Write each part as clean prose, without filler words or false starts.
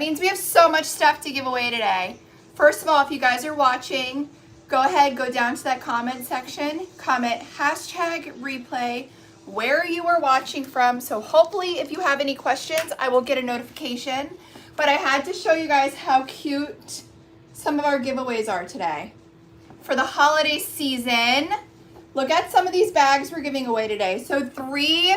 Means we have so much stuff to give away today. First of all, if you guys are watching, go ahead, go down to that comment section, comment #replay where you are watching from. So hopefully if you have any questions, I will get a notification. But I had to show you guys how cute some of our giveaways are today. For the holiday season, look at some of these bags we're giving away today. So 3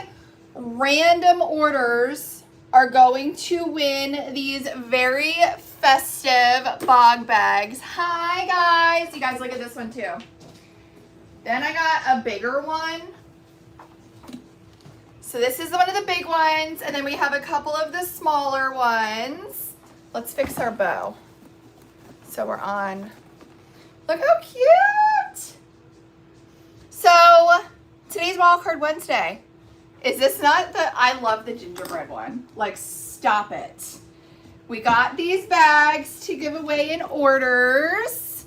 random orders are going to win these very festive bog bags. Hi guys, you guys look at this one too. Then I got a bigger one. So this is one of the big ones, and then we have a couple of the smaller ones. Let's fix our bow. So we're on. Look how cute. So today's Wildcard Wednesday. Is this not I love the gingerbread one. Like, stop it. We got these bags to give away in orders.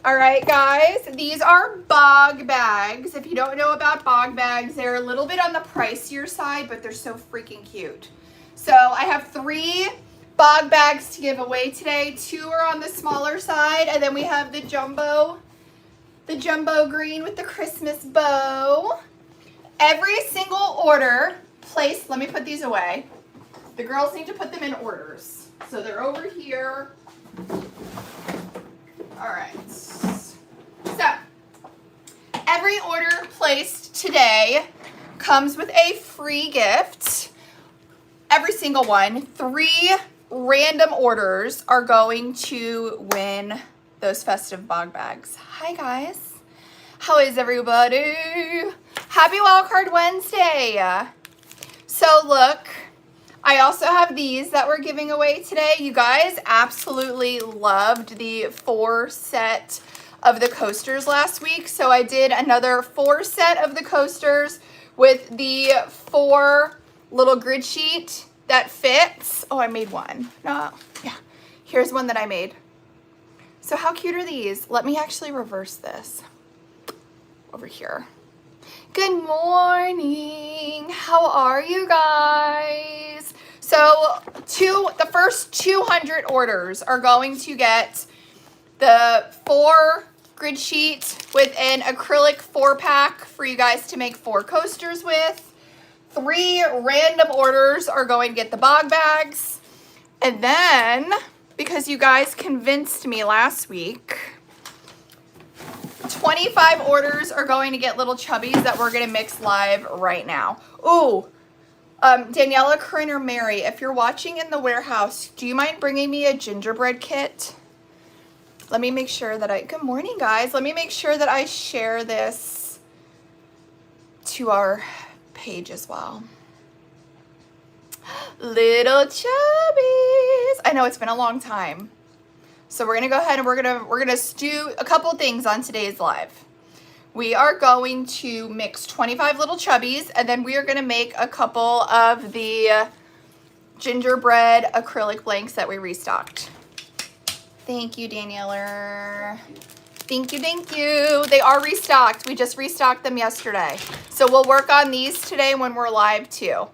All right, guys. These are bog bags. If you don't know about bog bags, they're a little bit on the pricier side, but they're so freaking cute. So I have 3 bog bags to give away today. 2 are on the smaller side, and then we have the jumbo green with the Christmas bow. Every single order placed, let me put these away. The girls need to put them in orders. So they're over here. All right. So every order placed today comes with a free gift. Every single one. 3 random orders are going to win those festive bog bags. Hi guys. How is everybody? Happy Wildcard Wednesday. So look, I also have these that we're giving away today. You guys absolutely loved the 4 set of the coasters last week. So I did another 4 set of the coasters with the 4 little grid sheet that fits. Oh, I made one. Yeah, here's one that I made. So how cute are these? Let me actually reverse this over here. Good morning. How are you guys? So the first 200 orders are going to get the 4 grid sheet with an acrylic 4-pack for you guys to make 4 coasters with. 3 random orders are going to get the bog bags. And then, because you guys convinced me last week, 25 orders are going to get little chubbies that we're going to mix live right now. Ooh, Daniela, Corinne, or Mary, if you're watching in the warehouse, do you mind bringing me a gingerbread kit? Let me make sure that good morning, guys. Let me make sure that I share this to our page as well. Little chubbies. I know it's been a long time. So we're gonna go ahead and we're gonna do a couple things on today's live. We are going to mix 25 little chubbies, and then we are gonna make a couple of the gingerbread acrylic blanks that we restocked. Thank you, Daniela. Thank you, thank you. They are restocked. We just restocked them yesterday. So we'll work on these today when we're live too.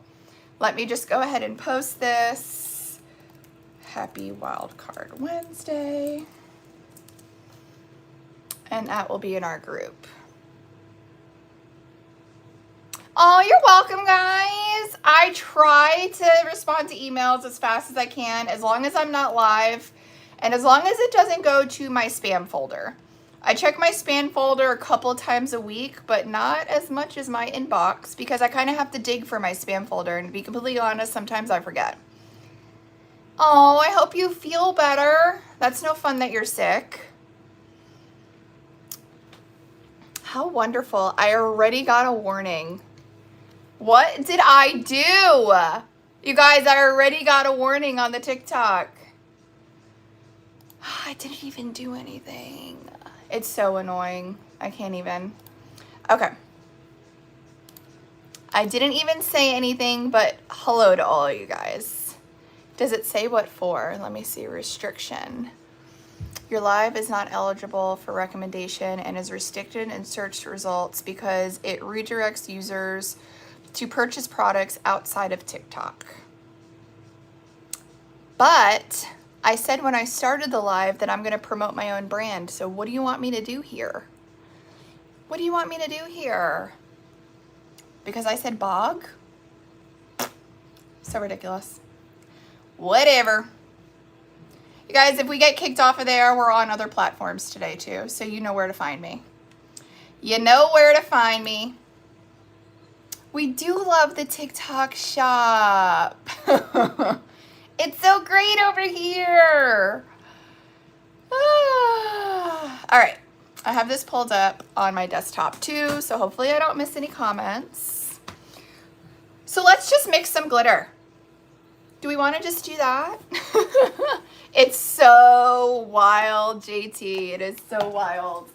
Let me just go ahead and post this. Happy Wildcard Wednesday. And that will be in our group. Oh, you're welcome, guys. I try to respond to emails as fast as I can, as long as I'm not live, and as long as it doesn't go to my spam folder. I check my spam folder a couple times a week, but not as much as my inbox, because I kind of have to dig for my spam folder, and to be completely honest, sometimes I forget. Oh, I hope you feel better. That's no fun that you're sick. How wonderful. I already got a warning. What did I do? You guys, I already got a warning on the TikTok. I didn't even do anything. It's so annoying. I can't even. Okay. I didn't even say anything, but hello to all you guys. Does it say what for? Let me see. Restriction. Your live is not eligible for recommendation and is restricted in search results because it redirects users to purchase products outside of TikTok. But I said when I started the live that I'm going to promote my own brand. So what do you want me to do here? What do you want me to do here? Because I said bog? So ridiculous. Whatever. You guys, if we get kicked off of there, we're on other platforms today too. So you know where to find me. You know where to find me. We do love the TikTok shop. It's so great over here. All right. I have this pulled up on my desktop too, so hopefully I don't miss any comments. So let's just mix some glitter. Do we want to just do that? It's so wild, JT. It is so wild.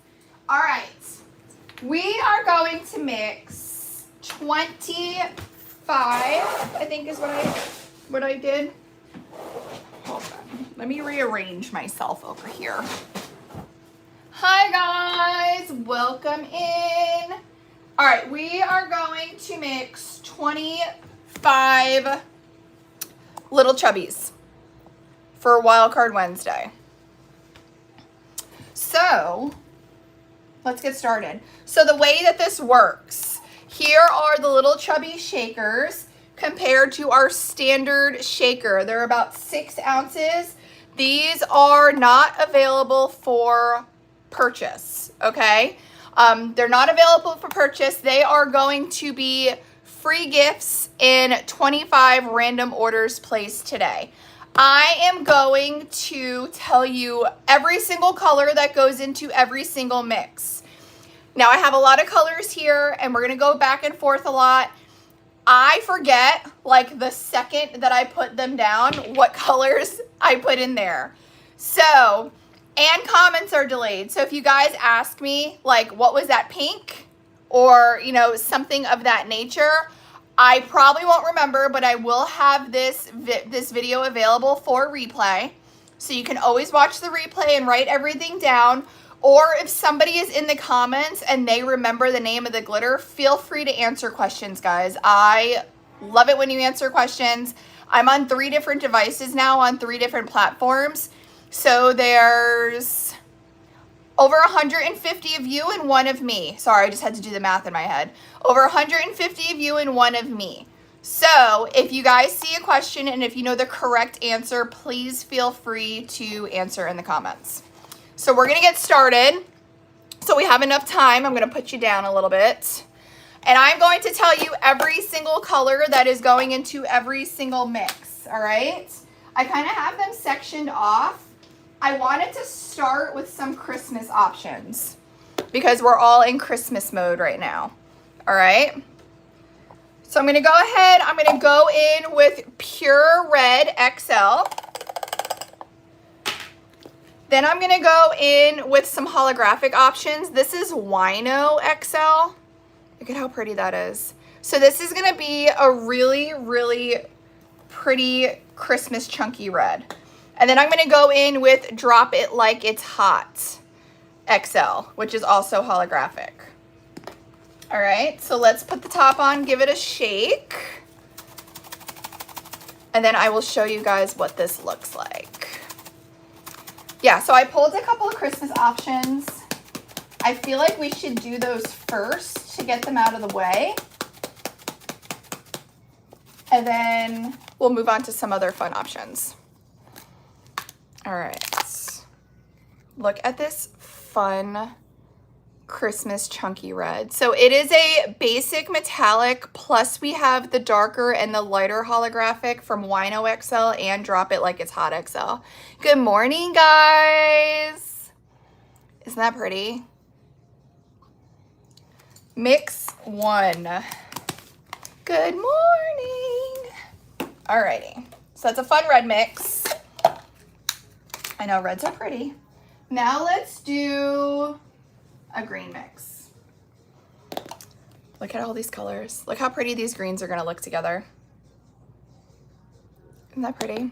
All right. We are going to mix 25, I think is what I did. Hold on. Let me rearrange myself over here. Hi guys, welcome in. All right, we are going to mix 25 little chubbies for Wildcard Wednesday. So let's get started. So the way that this works, here are the little chubby shakers compared to our standard shaker. They're about 6 ounces. These are not available for purchase, okay? They're not available for purchase. They are going to be free gifts in 25 random orders placed today. I am going to tell you every single color that goes into every single mix. Now I have a lot of colors here and we're gonna go back and forth a lot. I forget, like the second that I put them down, what colors I put in there. So, and comments are delayed. So if you guys ask me, like, what was that pink? Or, you know, something of that nature, I probably won't remember, but I will have this video available for replay. So you can always watch the replay and write everything down. Or if somebody is in the comments and they remember the name of the glitter, feel free to answer questions, guys. I love it when you answer questions. I'm on 3 different devices now on 3 different platforms. So there's over 150 of you and 1 of me. Sorry, I just had to do the math in my head. Over 150 of you and 1 of me. So if you guys see a question and if you know the correct answer, please feel free to answer in the comments. So we're gonna get started. So we have enough time. I'm gonna put you down a little bit. And I'm going to tell you every single color that is going into every single mix, all right? I kind of have them sectioned off. I wanted to start with some Christmas options because we're all in Christmas mode right now, all right? So I'm gonna go ahead, I'm gonna go in with Pure Red XL. Then I'm gonna go in with some holographic options. This is Wino XL. Look at how pretty that is. So this is gonna be a really, really pretty Christmas chunky red. And then I'm gonna go in with Drop It Like It's Hot XL, which is also holographic. All right, so let's put the top on, give it a shake. And then I will show you guys what this looks like. Yeah, so I pulled a couple of Christmas options. I feel like we should do those first to get them out of the way. And then we'll move on to some other fun options. All right, look at this fun Christmas chunky red. So it is a basic metallic, plus we have the darker and the lighter holographic from Wino XL and Drop It Like It's Hot XL. Good morning, guys. Isn't that pretty? Mix 1. Good morning. Alrighty, so that's a fun red mix. I know reds are pretty. Now let's do a green mix. Look at all these colors. Look how pretty these greens are gonna look together. Isn't that pretty?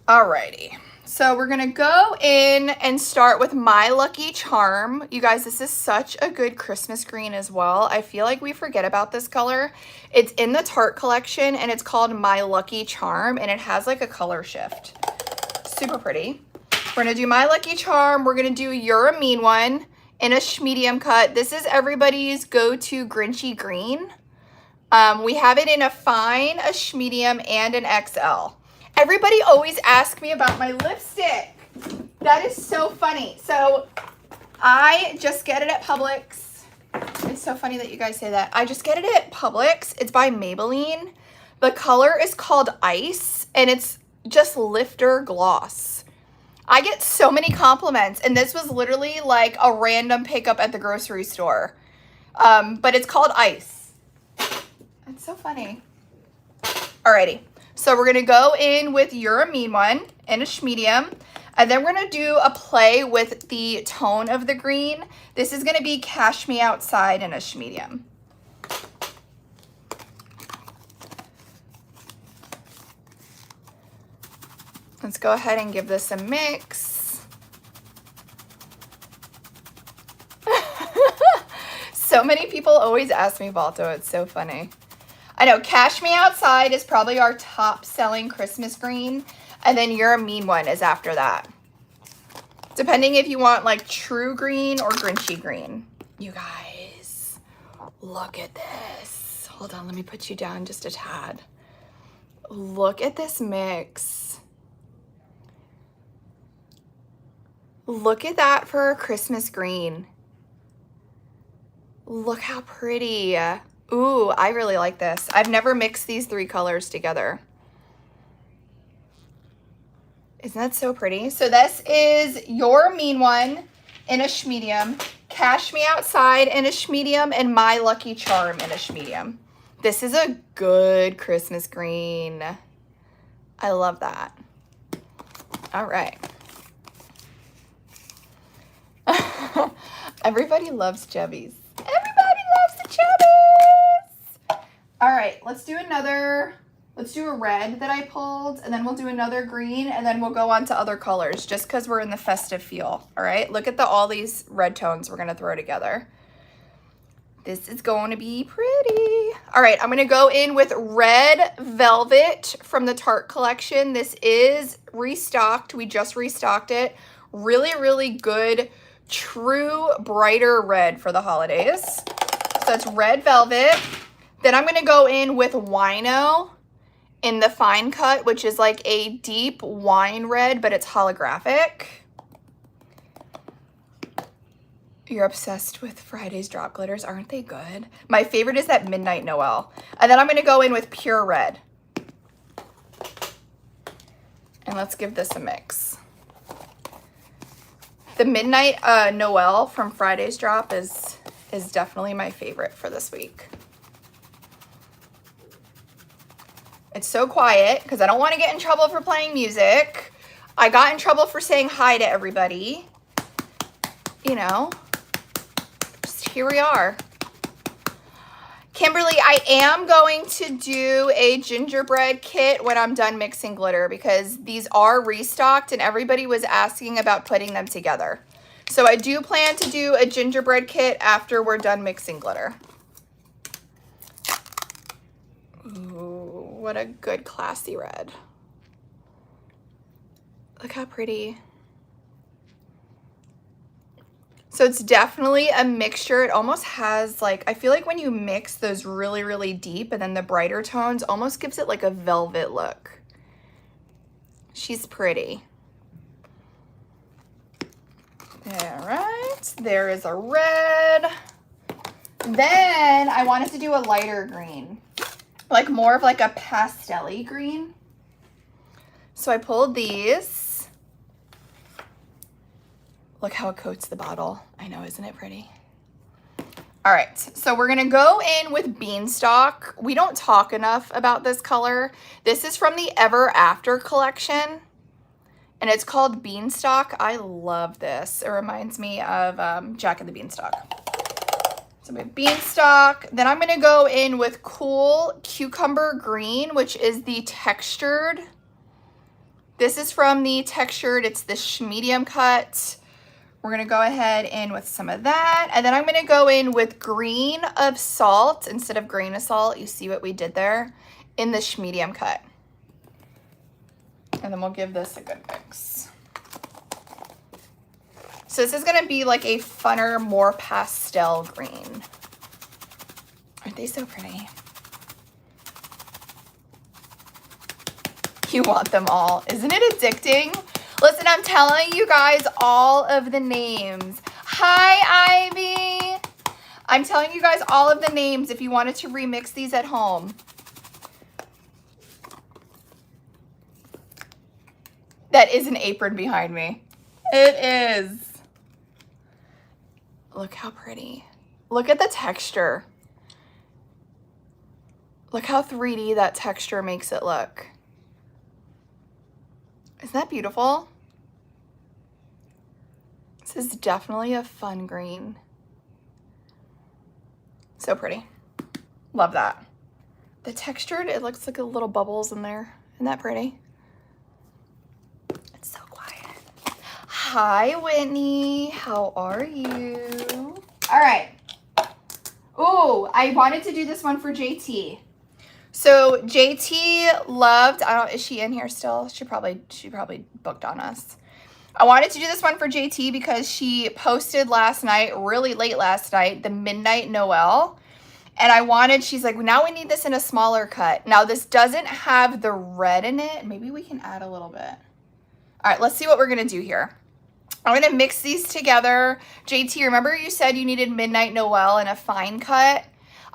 Alrighty, So we're gonna go in and start with My Lucky Charm. You guys, this is such a good Christmas green as well. I feel like we forget about this color. It's in the Tarte collection and it's called My Lucky Charm and it has like a color shift. Super pretty. We're gonna do My Lucky Charm. We're gonna do You're a Mean One in a medium cut. This is everybody's go-to Grinchy green. We have it in a fine, a medium, and an XL. Everybody always asks me about my lipstick. That is so funny. So I just get it at Publix. It's so funny that you guys say that. I just get it at Publix. It's by Maybelline. The color is called Ice, and it's just lifter gloss. I get so many compliments, and this was literally like a random pickup at the grocery store. But it's called Ice. It's so funny. Alrighty. So we're gonna go in with You're a Mean One in a medium, and then we're gonna do a play with the tone of the green. This is gonna be Cash Me Outside in a medium. Let's go ahead and give this a mix. So many people always ask me, Balto, it's so funny. I know Cash Me Outside is probably our top selling Christmas green, and then You're a Mean One is after that. Depending if you want like true green or Grinchy green. You guys, look at this. Hold on, let me put you down just a tad. Look at this mix. Look at that for a Christmas green. Look how pretty. Ooh, I really like this. I've never mixed these three colors together. Isn't that so pretty? So this is You're a Mean One in a medium, Cash Me Outside in a medium, and My Lucky Charm in a medium. This is a good Christmas green. I love that. All right. Everybody loves chubbies. Everybody loves the chubbies. All right, let's do a red that I pulled, and then we'll do another green, and then we'll go on to other colors just because we're in the festive feel. All right, look at all these red tones we're gonna throw together. This is going to be pretty. All right, I'm gonna go in with Red Velvet from the Tarte collection. This is restocked. We just restocked it. Really, really good, true brighter red for the holidays. So it's Red Velvet. Then I'm gonna go in with Wino in the fine cut, which is like a deep wine red, but it's holographic. You're obsessed with Friday's drop glitters, aren't they good? My favorite is that Midnight Noel. And then I'm gonna go in with Pure Red. And let's give this a mix. The Midnight Noel from Friday's drop is definitely my favorite for this week. It's so quiet because I don't want to get in trouble for playing music. I got in trouble for saying hi to everybody. You know, just here we are. Kimberly, I am going to do a gingerbread kit when I'm done mixing glitter because these are restocked and everybody was asking about putting them together. So I do plan to do a gingerbread kit after we're done mixing glitter. Ooh, what a good classy red. Look how pretty. So it's definitely a mixture. It almost has like, I feel like when you mix those really, really deep and then the brighter tones, almost gives it like a velvet look. She's pretty. All right, there is a red. Then I wanted to do a lighter green, like more of like a pastel-y green. So I pulled these. Look how it coats the bottle. I know, isn't it pretty? All right, so we're gonna go in with Beanstalk. We don't talk enough about this color. This is from the Ever After collection, and it's called Beanstalk. I love this. It reminds me of Jack and the Beanstalk. So we have Beanstalk. Then I'm gonna go in with Cool Cucumber Green, which is the textured This is from the Textured, it's the medium cut. We're gonna go ahead in with some of that. And then I'm gonna go in with grain of salt instead of grain of salt. You see what we did there? In the medium cut. And then we'll give this a good mix. So this is gonna be like a funner, more pastel green. Aren't they so pretty? You want them all. Isn't it addicting? Listen, I'm telling you guys all of the names. Hi, Ivy. I'm telling you guys all of the names if you wanted to remix these at home. That is an apron behind me. It is. Look how pretty. Look at the texture. Look how 3D that texture makes it look. Isn't that beautiful? This is definitely a fun green. So pretty. Love that. The textured, it looks like a little bubbles in there. Isn't that pretty? It's so quiet. Hi, Whitney. How are you? All right. Oh, I wanted to do this one for JT. So JT loved, is she in here still? She probably booked on us. I wanted to do this one for JT because she posted last night, really late last night, the Midnight Noel. And she's like, now we need this in a smaller cut. Now this doesn't have the red in it. Maybe we can add a little bit. All right, let's see what we're gonna do here. I'm gonna mix these together. JT, remember you said you needed Midnight Noel in a fine cut?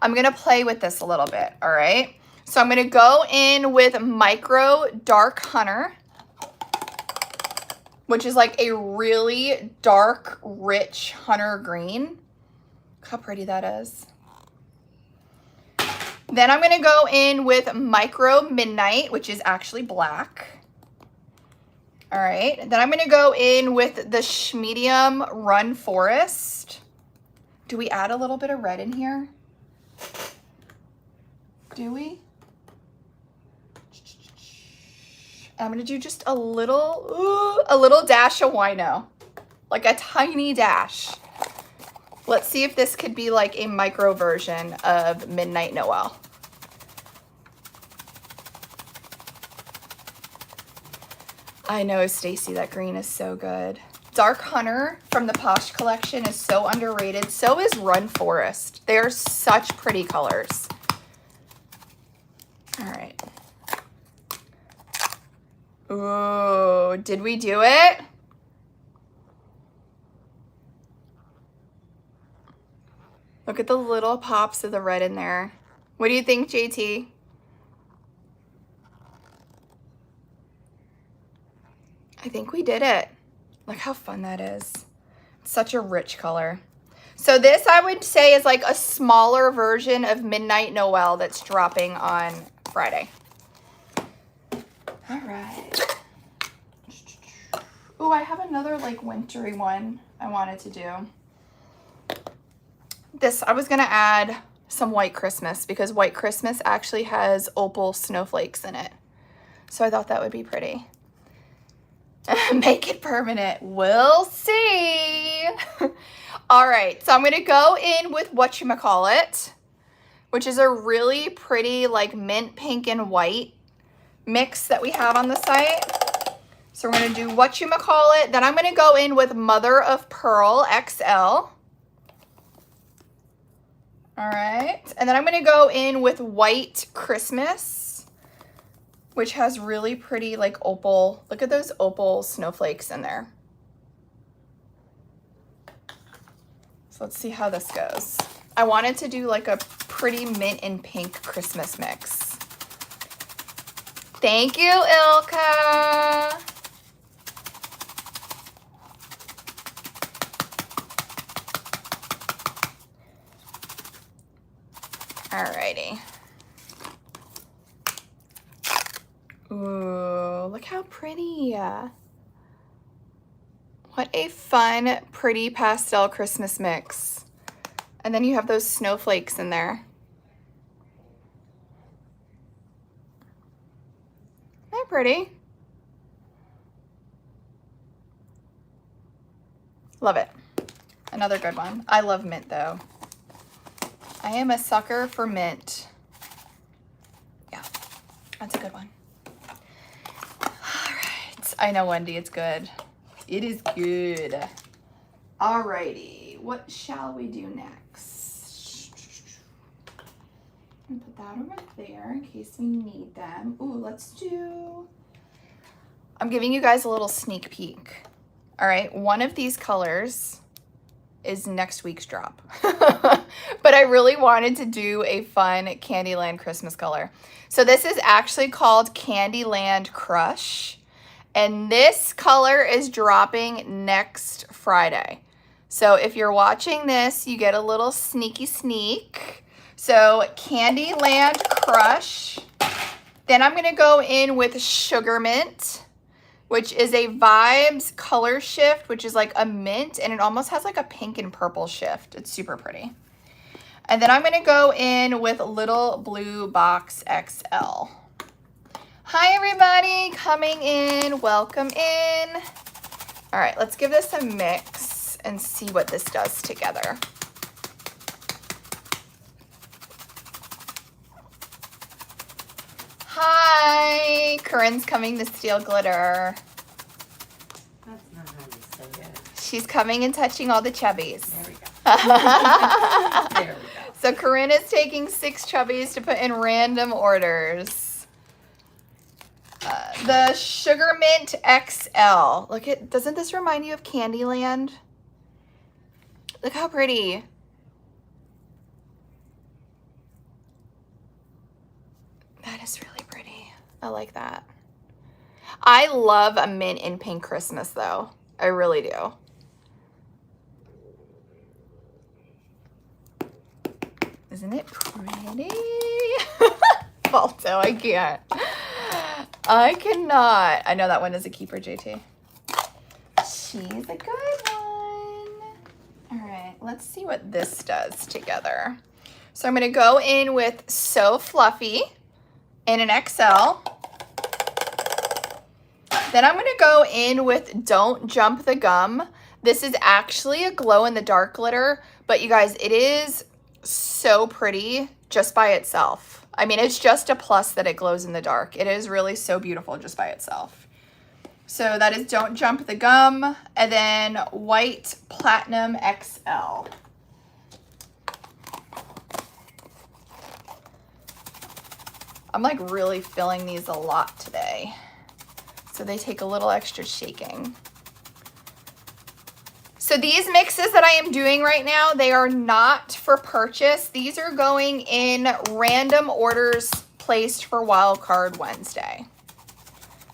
I'm gonna play with this a little bit, all right? So I'm gonna go in with Micro Dark Hunter, which is like a really dark, rich hunter green. Look how pretty that is. Then I'm gonna go in with Micro Midnight, which is actually black. All right, then I'm gonna go in with the medium Run Forest. Do we add a little bit of red in here? Do we? I'm gonna do just a little dash of wino, like a tiny dash. Let's see if this could be like a micro version of Midnight Noel. I know, Stacy, that green is so good. Dark Hunter from the Posh collection is so underrated. So is Run Forest. They're such pretty colors. All right. Ooh, did we do it? Look at the little pops of the red in there. What do you think, JT? I think we did it. Look how fun that is. It's such a rich color. So this, I would say, is like a smaller version of Midnight Noel that's dropping on Friday. All right. Oh, I have another like wintry one I wanted to do. This, I was gonna add some White Christmas because White Christmas actually has opal snowflakes in it. So I thought that would be pretty. Make it permanent. We'll see. All right, so I'm gonna go in with whatchamacallit, which is a really pretty like mint pink and white mix that we have on the site. So we're gonna do whatchamacallit. Then I'm gonna go in with Mother of Pearl XL. All right, and then I'm gonna go in with White Christmas, which has really pretty like opal. Look at those opal snowflakes in there. So let's see how this goes. I wanted to do like a pretty mint and pink Christmas mix. Thank you, Ilka. Alrighty. Ooh, look how pretty. What a fun, pretty pastel Christmas mix. And then you have those snowflakes in there. Isn't that pretty? Love it. Another good one. I love mint though. I am a sucker for mint. Yeah, that's a good one. All right. I know, Wendy, it's good. It is good. All righty. What shall we do next? I'm gonna put that over there in case we need them. Ooh, let's do... I'm giving you guys a little sneak peek. All right, one of these colors is next week's drop. But I really wanted to do a fun Candyland Christmas color. So this is actually called Candyland Crush. And this color is dropping next Friday. So if you're watching this, you get a little sneaky sneak. So Candyland Crush. Then I'm gonna go in with Sugar Mint, which is a Vibes color shift, which is like a mint, and it almost has like a pink and purple shift. It's super pretty. And then I'm gonna go in with Little Blue Box XL. Hi everybody, coming in, welcome in. All right, let's give this a mix and see what this does together. Hi, Corinne's coming to steal glitter. That's not how you say it. She's coming and touching all the chubbies. There we go. There we go. So Corinne is taking 6 chubbies to put in random orders. The Sugar Mint XL. Look at, doesn't this remind you of Candyland? Look how pretty. That is really pretty. I like that. I love a mint and pink Christmas though. I really do. Isn't it pretty? Balto, I can't. I cannot. I know that one is a keeper, JT. She's a good one. All right, let's see what this does together. So I'm gonna go in with So Fluffy in an XL. Then I'm gonna go in with Don't Jump the Gum. This is actually a glow-in-the-dark glitter, but you guys, it is so pretty just by itself. I mean, it's just a plus that it glows in the dark. It is really so beautiful just by itself. So that is Don't Jump the Gum, and then White Platinum XL. I'm like really filling these a lot today, so they take a little extra shaking. So these mixes that I am doing right now, they are not for purchase. These are going in random orders placed for Wildcard Wednesday.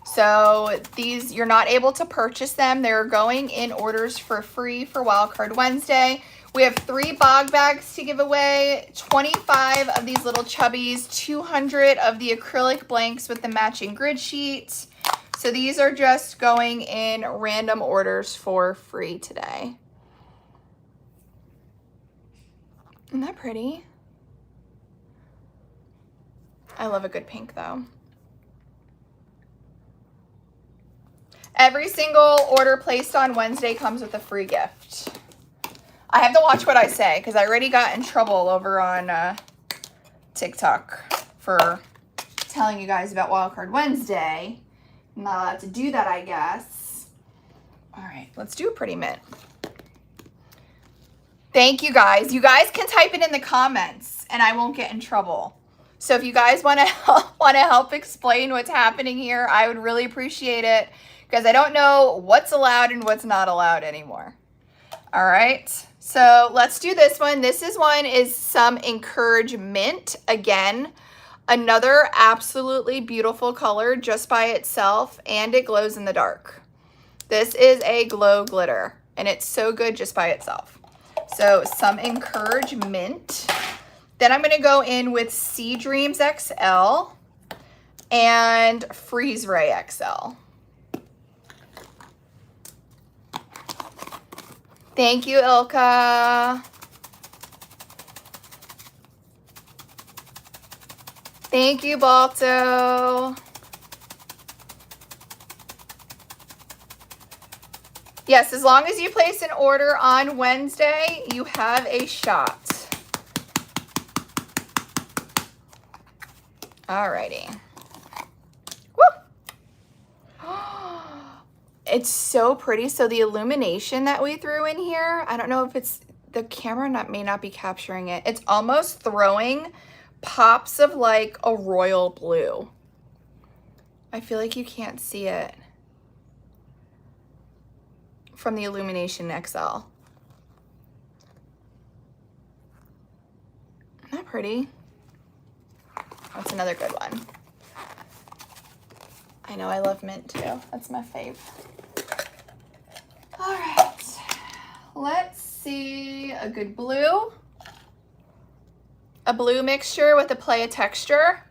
So these, you're not able to purchase them. They're going in orders for free for Wildcard Wednesday. We have 3 bog bags to give away, 25 of these little chubbies, 200 of the acrylic blanks with the matching grid sheet. So these are just going in random orders for free today. Isn't that pretty? I love a good pink though. Every single order placed on Wednesday comes with a free gift. I have to watch what I say because I already got in trouble over on TikTok for telling you guys about Wildcard Wednesday. I'm not allowed to do that, I guess. All right, let's do a pretty mint. Thank you guys. You guys can type it in the comments and I won't get in trouble. So if you guys want to help explain what's happening here, I would really appreciate it because I don't know what's allowed and what's not allowed anymore. All right, so let's do this one. This one is some Encouragement. Again, another absolutely beautiful color just by itself, and it glows in the dark. This is a glow glitter, and it's so good just by itself. So some Encouragement. Then I'm going to go in with Sea Dreams XL and Freeze Ray XL. Thank you, Ilka. Thank you, Balto. Yes, as long as you place an order on Wednesday, you have a shot. Alrighty. Woo! It's so pretty. So the illumination that we threw in here, I don't know if it's, the camera may not be capturing it. It's almost throwing pops of like a royal blue. I feel like you can't see it from the Illumination XL. Isn't that pretty? That's another good one. I know I love mint too. That's my fave. All right, let's see a good blue. A blue mixture with a play of texture.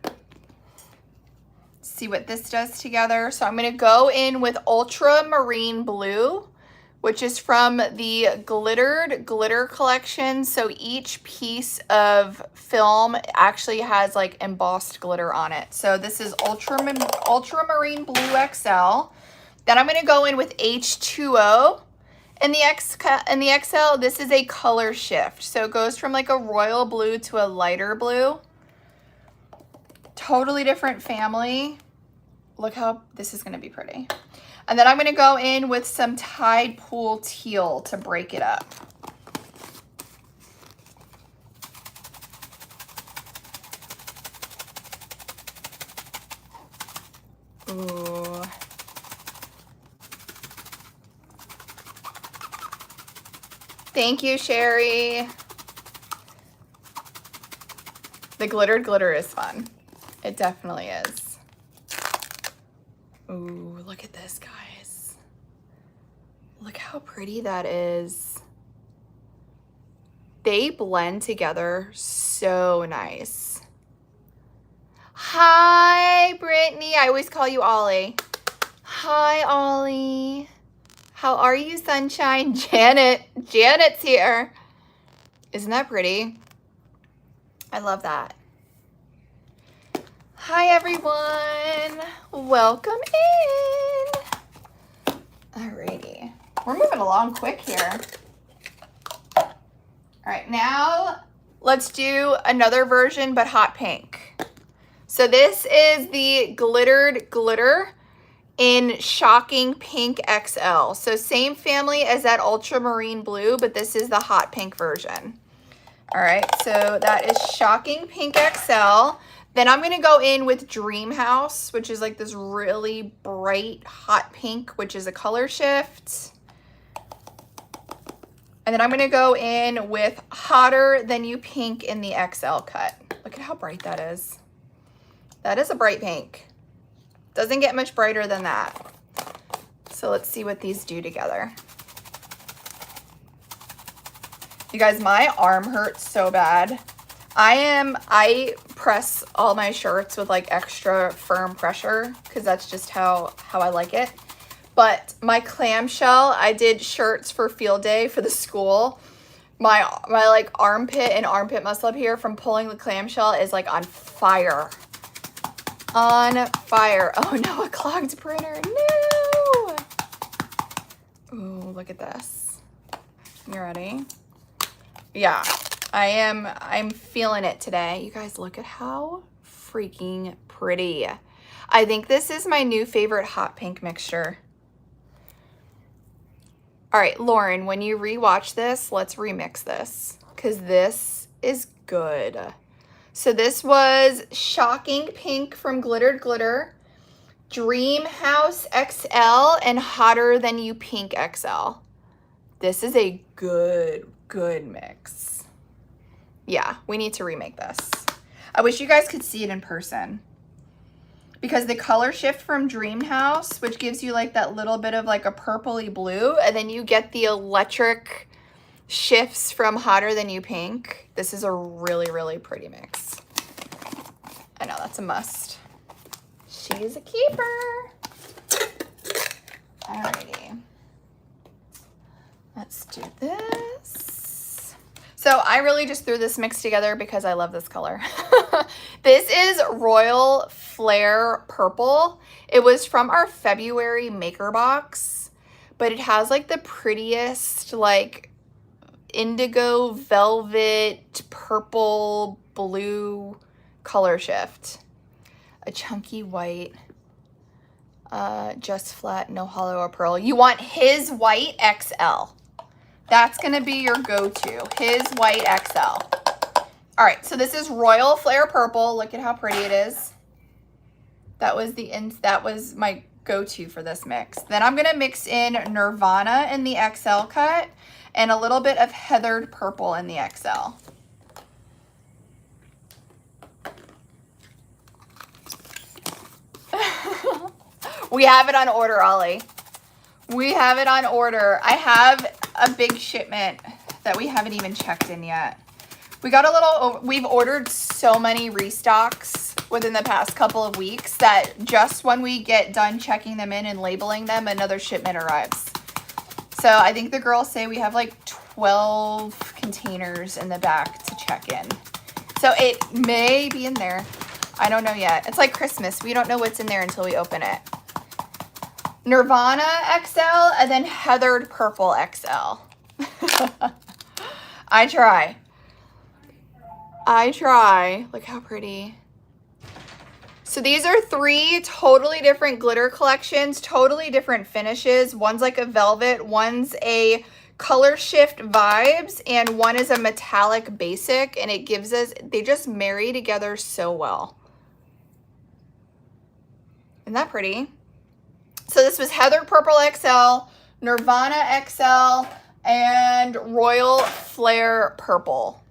See what this does together. So I'm gonna go in with Ultramarine Blue, which is from the Glittered Glitter collection. So each piece of film actually has like embossed glitter on it. So this is Ultramarine Blue XL. Then I'm gonna go in with H2O. In the XL, this is a color shift. So it goes from like a royal blue to a lighter blue. Totally different family. Look how this is gonna be pretty. And then I'm gonna go in with some Tide Pool Teal to break it up. Ooh. Thank you, Sherry. The glittered glitter is fun. It definitely is. Ooh, look at this, guys. Look how pretty that is. They blend together so nice. Hi, Brittany. I always call you Ollie. Hi, Ollie. How are you, sunshine? Janet's here. Isn't that pretty? I love that. Hi, everyone. Welcome in. Alrighty. We're moving along quick here. All right, now let's do another version, but hot pink. So this is the Glittered Glitter in Shocking Pink XL. So same family as that Ultramarine Blue, but this is the hot pink version. All right, so that is Shocking Pink XL. Then I'm gonna go in with Dream House, which is like this really bright hot pink, which is a color shift. And then I'm gonna go in with Hotter Than You Pink in the XL cut. Look at how bright that is. That is a bright pink. Doesn't get much brighter than that. So let's see what these do together. You guys, my arm hurts so bad. I press all my shirts with like extra firm pressure because that's just how I like it. But my clamshell, I did shirts for field day for the school. My like armpit and armpit muscle up here from pulling the clamshell is like on fire. On fire. Oh no, a clogged printer. No. Ooh, look at this. You ready? Yeah, I'm feeling it today. You guys, look at how freaking pretty. I think this is my new favorite hot pink mixture. All right, Lauren, when you rewatch this, let's remix this because this is good. So this was Shocking Pink from Glittered Glitter, Dream House XL, and Hotter Than You Pink XL. This is a good mix. Yeah, we need to remake this. I wish you guys could see it in person because the color shift from Dream House, which gives you like that little bit of like a purpley blue, and then you get the electric shifts from Hotter Than You Pink. This is a really pretty mix. I know, that's a must. She's a keeper. Alrighty. Let's do this. So I really just threw this mix together because I love this color. This is Royal Flare Purple. It was from our February maker box, but it has like the prettiest like indigo, velvet, purple, blue color shift. A chunky white, just flat, no hollow or pearl. You want his white XL. That's gonna be your go-to, his white XL. All right, so this is Royal Flare Purple. Look at how pretty it is. That was my go-to for this mix. Then I'm gonna mix in Nirvana in the XL cut and a little bit of Heathered Purple in the XL. We have it on order, Ollie. We have it on order. I have a big shipment that we haven't even checked in yet. We got a little, we've ordered so many restocks within the past couple of weeks that just when we get done checking them in and labeling them, another shipment arrives. So I think the girls say we have like 12 containers in the back to check in. So it may be in there. I don't know yet. It's like Christmas. We don't know what's in there until we open it. Nirvana XL and then Heathered Purple XL. I try. Look how pretty. So these are 3 totally different glitter collections, totally different finishes. One's like a velvet, one's a color shift vibes, and one is a metallic basic, and it gives us, they just marry together so well. Isn't that pretty? So this was Heathered Purple XL, Nirvana XL, and Royal Flare Purple.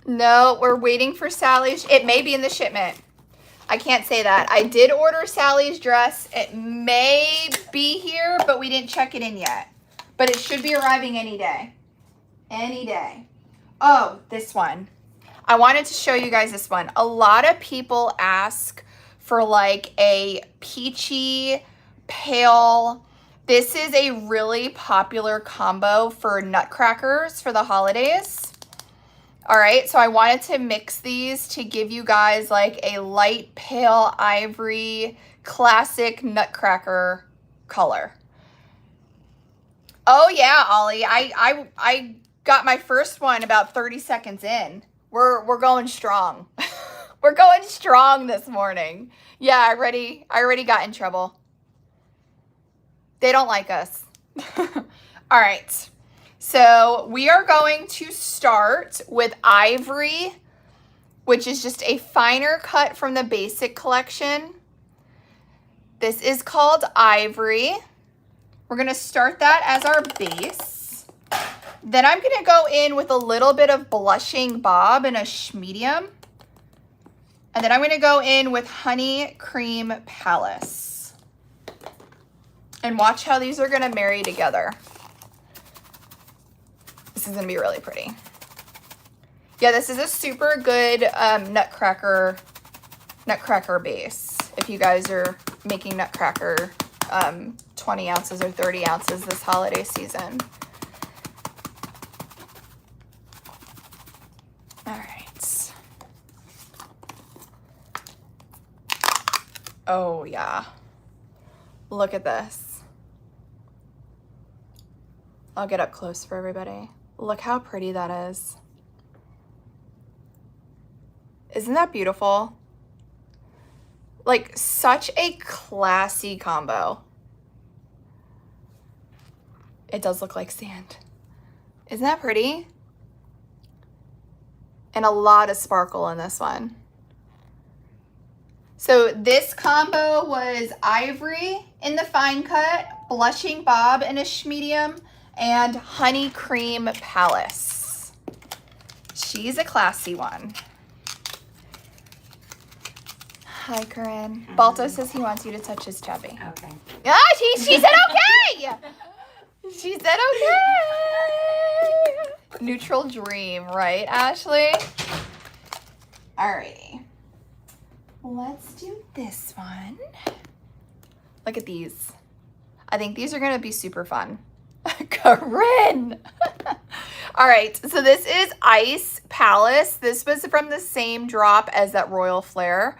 No, we're waiting for Sally's. It may be in the shipment. I can't say that. I did order Sally's dress. It may be here, but we didn't check it in yet. But it should be arriving any day. Any day. Oh, this one. I wanted to show you guys this one. A lot of people ask for like a peachy, pale. This is a really popular combo for nutcrackers for the holidays. All right, so I wanted to mix these to give you guys like a light pale ivory classic nutcracker color. Oh yeah, Ollie, I got my first one about 30 seconds in. We're going strong. We're going strong this morning. Yeah, I already got in trouble. They don't like us. All right. So we are going to start with Ivory, which is just a finer cut from the basic collection. This is called Ivory. We're going to start that as our base. Then I'm going to go in with a little bit of Blushing Bob in a medium. And then I'm going to go in with Honey Cream Palace. And watch how these are going to marry together. This is going to be really pretty. Yeah, this is a super good nutcracker base. If you guys are making nutcracker 20 ounces or 30 ounces this holiday season. All right. Oh, yeah. Look at this. I'll get up close for everybody. Look how pretty that is. Isn't that beautiful? Like, such a classy combo. It does look like sand. Isn't that pretty? And a lot of sparkle in this one. So this combo was Ivory in the fine cut, Blushing Bob in a medium, and Honey Cream Palace. She's a classy one. Hi, Corinne. Balto says he wants you to touch his chubby. Okay. Ah, she said okay! She said okay! Neutral dream, right, Ashley? Alrighty. Let's do this one. Look at these. I think these are gonna be super fun. Corinne! All right, so this is Ice Palace. This was from the same drop as that Royal Flare.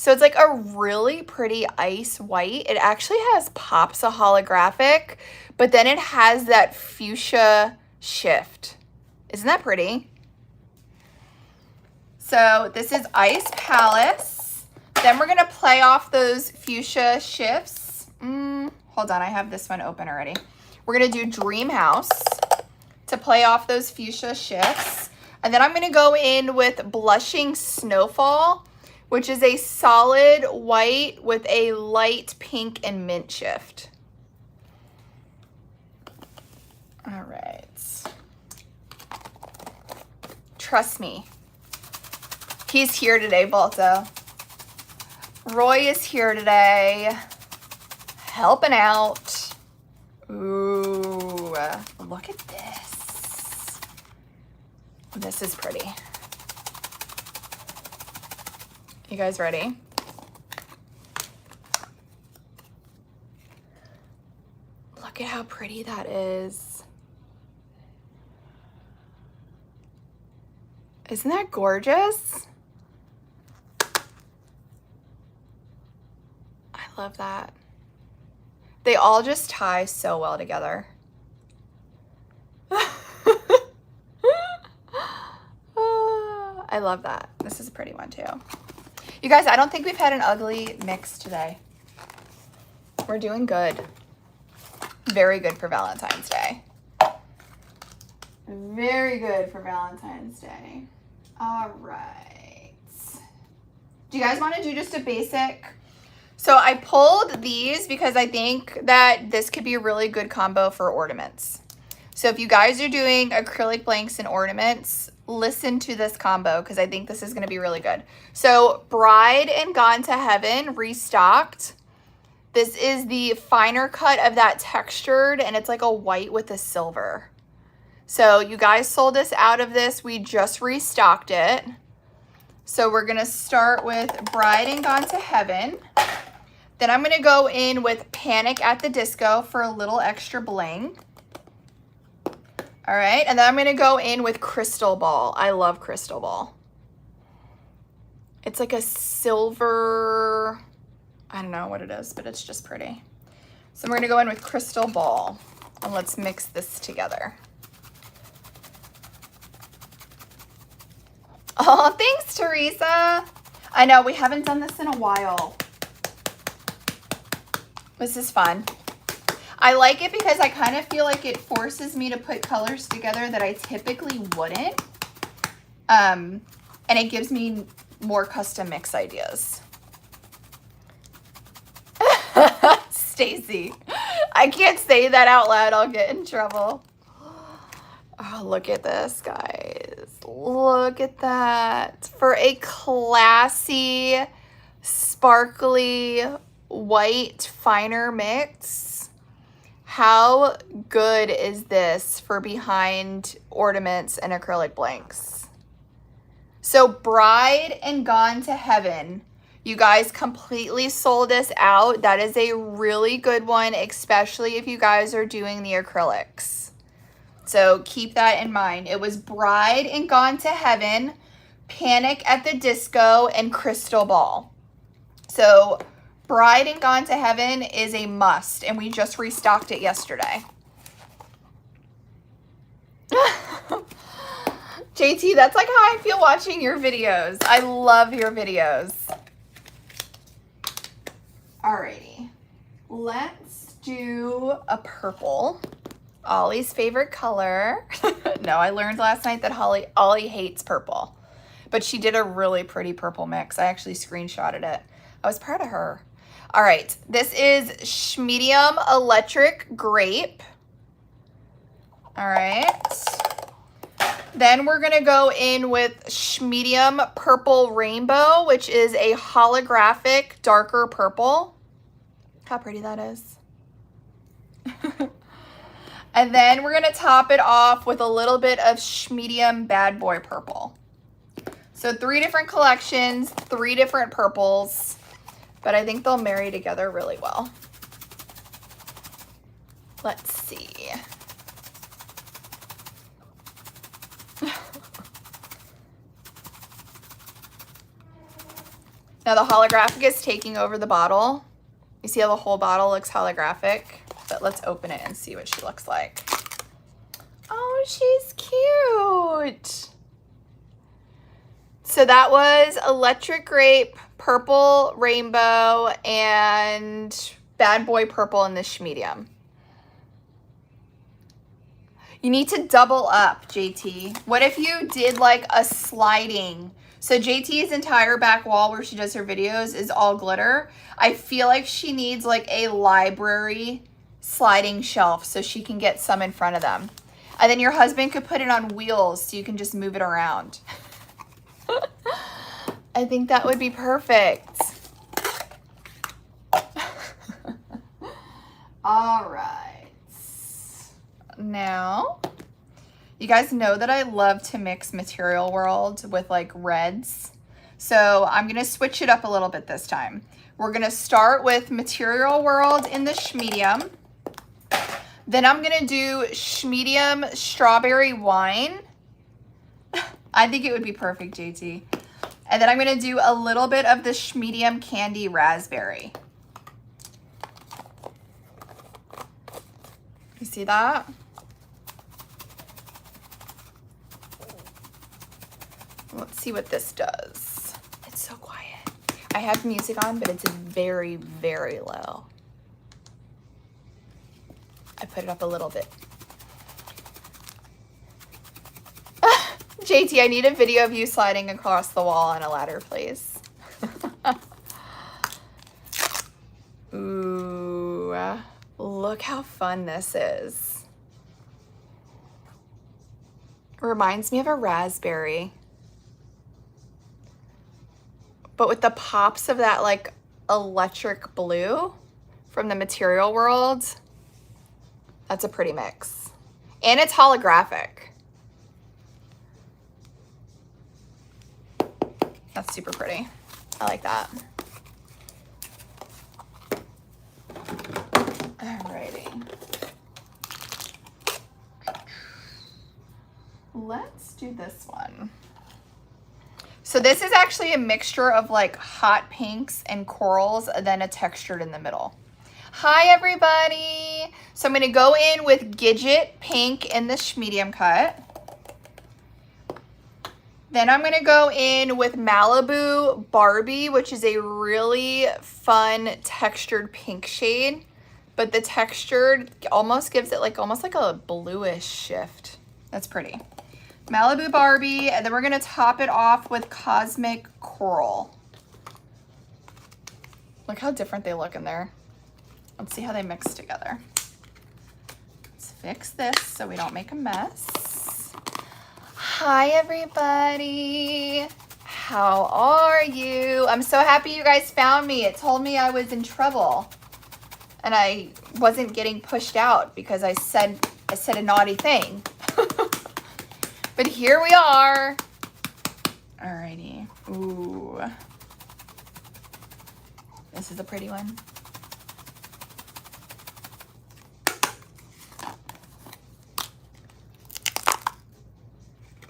So it's like a really pretty ice white. It actually has pops of holographic, but then it has that fuchsia shift. Isn't that pretty? So this is Ice Palace. Then we're gonna play off those fuchsia shifts. Hold on, I have this one open already. We're gonna do Dream House to play off those fuchsia shifts. And then I'm gonna go in with Blushing Snowfall, which is a solid white with a light pink and mint shift. All right. Trust me. He's here today, Balto. Roy is here today, helping out. Ooh, look at this. This is pretty. You guys ready? Look at how pretty that is. Isn't that gorgeous? I love that. They all just tie so well together. I love that. This is a pretty one too. You guys, I don't think we've had an ugly mix today. We're doing good. Very good for Valentine's Day. Very good for Valentine's Day. All right. Do you guys want to do just a basic? So I pulled these because I think that this could be a really good combo for ornaments. So if you guys are doing acrylic blanks and ornaments, listen to this combo because I think this is going to be really good. So Bride and Gone to Heaven restocked. This is the finer cut of that textured, and it's like a white with a silver. So you guys sold us out of this. We just restocked it. So we're going to start with Bride and Gone to Heaven. Then I'm going to go in with Panic at the Disco for a little extra bling. All right, and then I'm going to go in with Crystal Ball. I love Crystal Ball. It's like a silver, I don't know what it is, but it's just pretty. So we're going to go in with Crystal Ball, and let's mix this together. Oh, thanks, Teresa. I know, we haven't done this in a while. This is fun. I like it because I kind of feel like it forces me to put colors together that I typically wouldn't. And it gives me more custom mix ideas. Stacy. I can't say that out loud. I'll get in trouble. Oh, look at this, guys. Look at that. For a classy, sparkly, white, finer mix. How good is this for behind ornaments and acrylic blanks? So Bride and Gone to Heaven, you guys completely sold us out. That is a really good one, especially if you guys are doing the acrylics. So keep that in mind. It was Bride and Gone to Heaven, Panic at the Disco, and Crystal Ball. So Bride and Gone to Heaven is a must, and we just restocked it yesterday. JT, that's like how I feel watching your videos. I love your videos. Alrighty, let's do a purple. Ollie's favorite color. No, I learned last night that Ollie hates purple, but she did a really pretty purple mix. I actually screenshotted it. I was proud of her. All right, this is Medium Electric Grape. All right. Then we're gonna go in with Medium Purple Rainbow, which is a holographic darker purple. How pretty that is. And then we're gonna top it off with a little bit of Medium Bad Boy Purple. So 3 different collections, 3 different purples. But I think they'll marry together really well. Let's see. Now the holographic is taking over the bottle. You see how the whole bottle looks holographic? But let's open it and see what she looks like. Oh, she's cute. So that was Electric Grape, Purple Rainbow, and Bad Boy Purple in this medium. You need to double up, JT. What if you did like a sliding? So JT's entire back wall where she does her videos is all glitter. I feel like she needs like a library sliding shelf so she can get some in front of them. And then your husband could put it on wheels so you can just move it around. I think that would be perfect. All right. Now, you guys know that I love to mix Material World with like reds. So I'm going to switch it up a little bit this time. We're going to start with Material World in the Schmedium. Then I'm going to do Schmedium Strawberry Wine. I think it would be perfect, JT. And then I'm going to do a little bit of the Schmedium Candy Raspberry. You see that? Let's see what this does. It's so quiet. I have music on, but it's very, very low. I put it up a little bit. JT, I need a video of you sliding across the wall on a ladder, please. Ooh, look how fun this is. Reminds me of a raspberry. But with the pops of that like electric blue from the Material World, that's a pretty mix. And it's holographic. That's super pretty. I like that. Alrighty. Let's do this one. So this is actually a mixture of like hot pinks and corals, and then a textured in the middle. Hi everybody. So I'm going to go in with Gidget Pink in the Schmedium cut. Then I'm going to go in with Malibu Barbie, which is a really fun textured pink shade. But the textured almost gives it like almost like a bluish shift. That's pretty. Malibu Barbie, and then we're going to top it off with Cosmic Coral. Look how different they look in there. Let's see how they mix together. Let's fix this so we don't make a mess. Hi everybody. How are you? I'm so happy you guys found me. It told me I was in trouble and I wasn't getting pushed out because I said a naughty thing. But here we are. Alrighty. Ooh. This is a pretty one.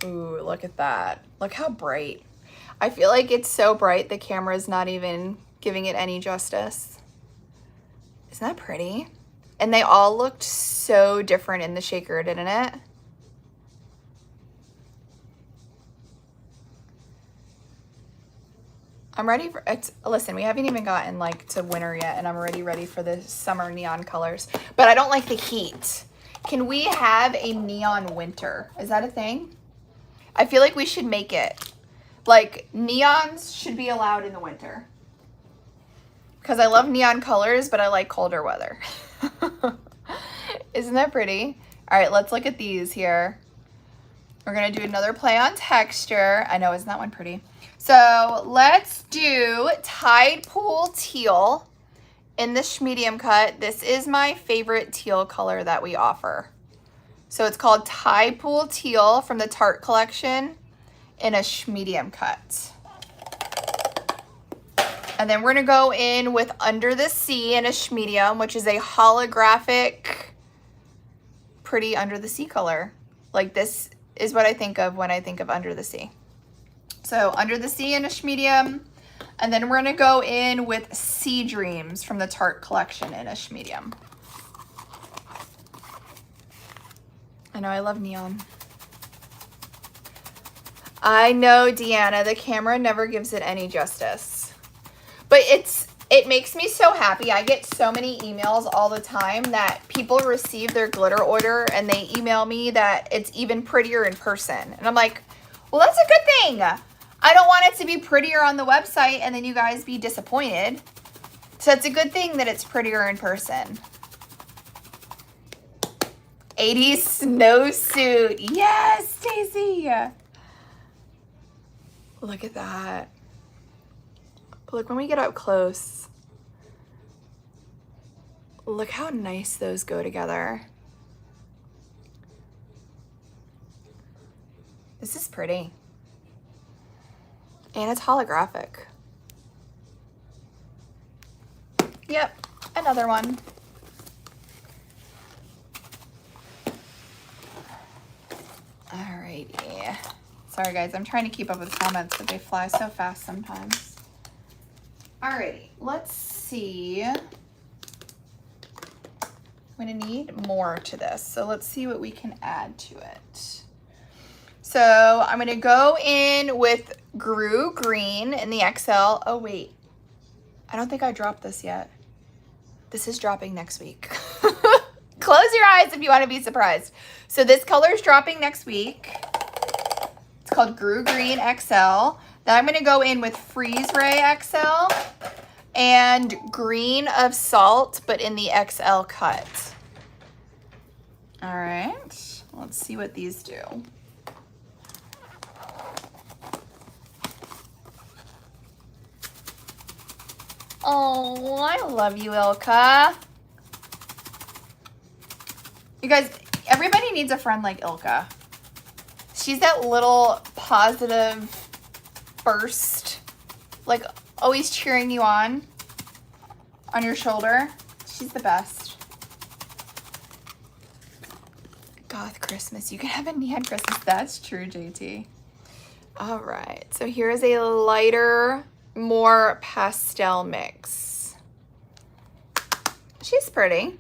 Ooh, look at that. Look how bright. I feel like it's so bright the camera's not even giving it any justice. Isn't that pretty? And they all looked so different in the shaker, didn't it? I'm ready for it. Listen, we haven't even gotten like to winter yet, and I'm already ready for the summer neon colors. But I don't like the heat. Can we have a neon winter? Is that a thing? I feel like we should make it. Like, neons should be allowed in the winter. Because I love neon colors, but I like colder weather. Isn't that pretty? All right, let's look at these here. We're going to do another play on texture. I know, isn't that one pretty? So let's do Tide Pool Teal in the Schmedium cut. This is my favorite teal color that we offer. So it's called Tide Pool Teal from the Tarte collection in a Schmedium cut. And then we're going to go in with Under the Sea in a Schmedium, which is a holographic, pretty under the sea color. Like, this is what I think of when I think of Under the Sea. So Under the Sea in a Schmedium. And then we're gonna go in with Sea Dreams from the Tarte collection in Ish Medium. I know, I love neon. I know, Deanna, the camera never gives it any justice. But it makes me so happy. I get so many emails all the time that people receive their glitter order and they email me that it's even prettier in person. And I'm like, well, that's a good thing. I don't want it to be prettier on the website and then you guys be disappointed. So it's a good thing that it's prettier in person. 80s snowsuit. Yes, Stacy. Look at that. But look, when we get up close, look how nice those go together. This is pretty. And it's holographic. Yep, another one. Alrighty. Sorry guys, I'm trying to keep up with comments, but they fly so fast sometimes. Alrighty, let's see. I'm gonna need more to this, so let's see what we can add to it. So I'm gonna go in with Grew Green in the XL. Oh wait, I don't think I dropped this yet. This is dropping next week. Close your eyes if you want to be surprised. So this color is dropping next week. It's called Grew Green XL. Then I'm going to go in with Freeze Ray XL and Green of Salt, but in the XL cut. All right, let's see what these do. Oh, I love you, Ilka. You guys, everybody needs a friend like Ilka. She's that little positive burst, like always cheering you on your shoulder. She's the best. Goth Christmas. You can have a neon Christmas. That's true, JT. All right. So here is a lighter, more pastel mix. She's pretty.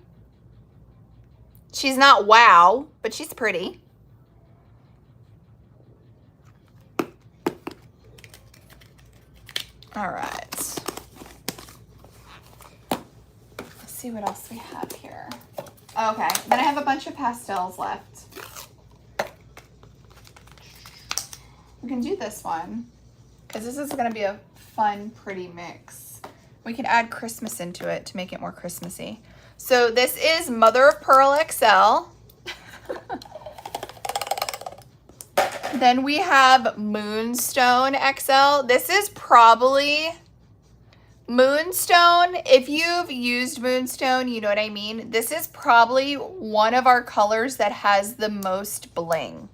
She's not wow, but she's pretty. All right. Let's see what else we have here. Okay, then I have a bunch of pastels left. We can do this one because this is going to be a fun, pretty mix. We can add Christmas into it to make it more Christmassy. So this is Mother of Pearl XL. Then we have Moonstone XL. This is probably Moonstone. If you've used Moonstone, you know what I mean. This is probably one of our colors that has the most bling.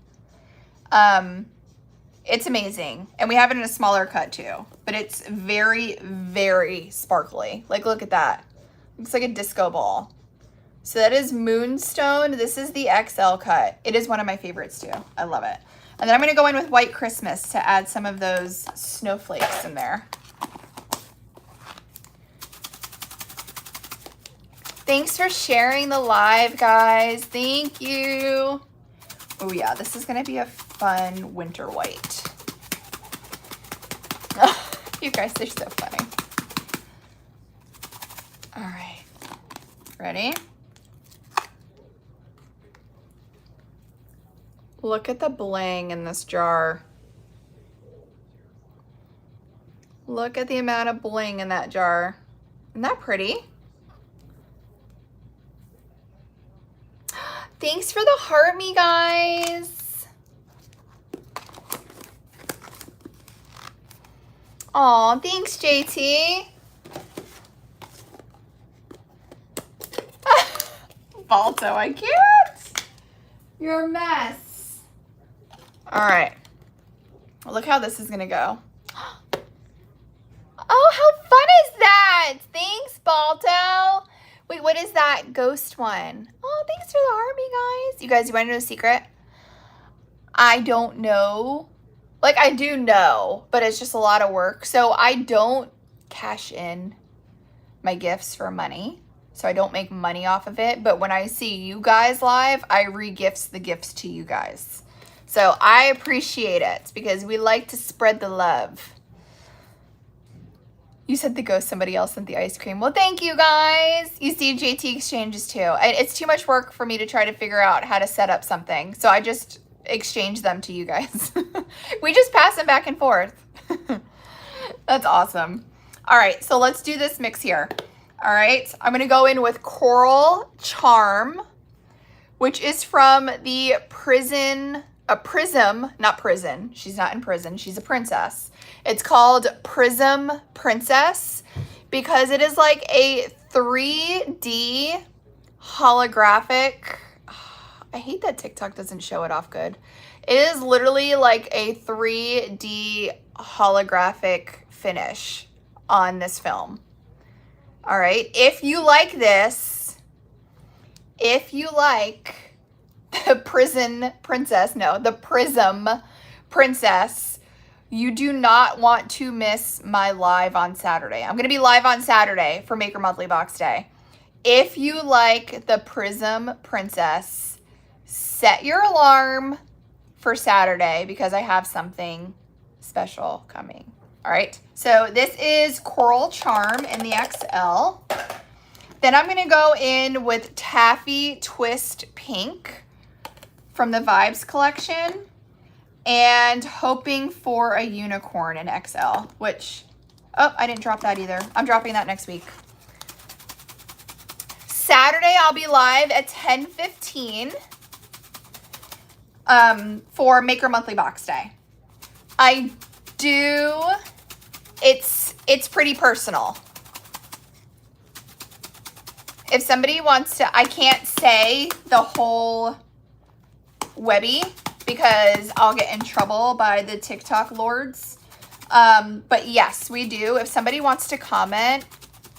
It's amazing. And we have it in a smaller cut too. But it's very, very sparkly. Like, look at that. Looks like a disco ball. So that is Moonstone. This is the XL cut. It is one of my favorites too. I love it. And then I'm going to go in with White Christmas to add some of those snowflakes in there. Thanks for sharing the live, guys. Thank you. Oh yeah, this is going to be a fun winter white. Oh, you guys are so funny. All right. Ready? Look at the bling in this jar. Look at the amount of bling in that jar. Isn't that pretty? Thanks for the heart, me guys. Aw, thanks, JT. Balto, I can't. You're a mess. All right. Look how this is gonna go. Oh, how fun is that? Thanks, Balto. Wait, what is that ghost one? Oh, thanks for the army, guys. You guys, you want to know a secret? I don't know Like, I do know, but it's just a lot of work. So I don't cash in my gifts for money. So I don't make money off of it. But when I see you guys live, I re-gifts the gifts to you guys. So I appreciate it because we like to spread the love. You said the ghost, somebody else sent the ice cream. Well, thank you guys. You see JT exchanges too. It's too much work for me to try to figure out how to set up something. So I just exchange them to you guys. We just pass them back and forth. That's awesome. All right, so let's do this mix here. All right, I'm gonna go in with Coral Charm, which is from the Prism, not prison. She's not in prison, she's a princess. It's called Prism Princess because it is like a 3D holographic. I hate that TikTok doesn't show it off good. It is literally like a 3D holographic finish on this film. All right, if you like this, if you like the Prism Princess, you do not want to miss my live on Saturday. I'm going to be live on Saturday for Maker Monthly Box Day. If you like the Prism Princess, set your alarm for Saturday because I have something special coming. All right, so this is Coral Charm in the XL. Then I'm going to go in with Taffy Twist Pink from the Vibes collection. And hoping for a unicorn in XL, which, oh, I didn't drop that either. I'm dropping that next week. Saturday, I'll be live at 10:15 for Maker Monthly Box Day. It's pretty personal. If somebody wants to, I can't say the whole Webby because I'll get in trouble by the TikTok lords. But yes, we do. If somebody wants to comment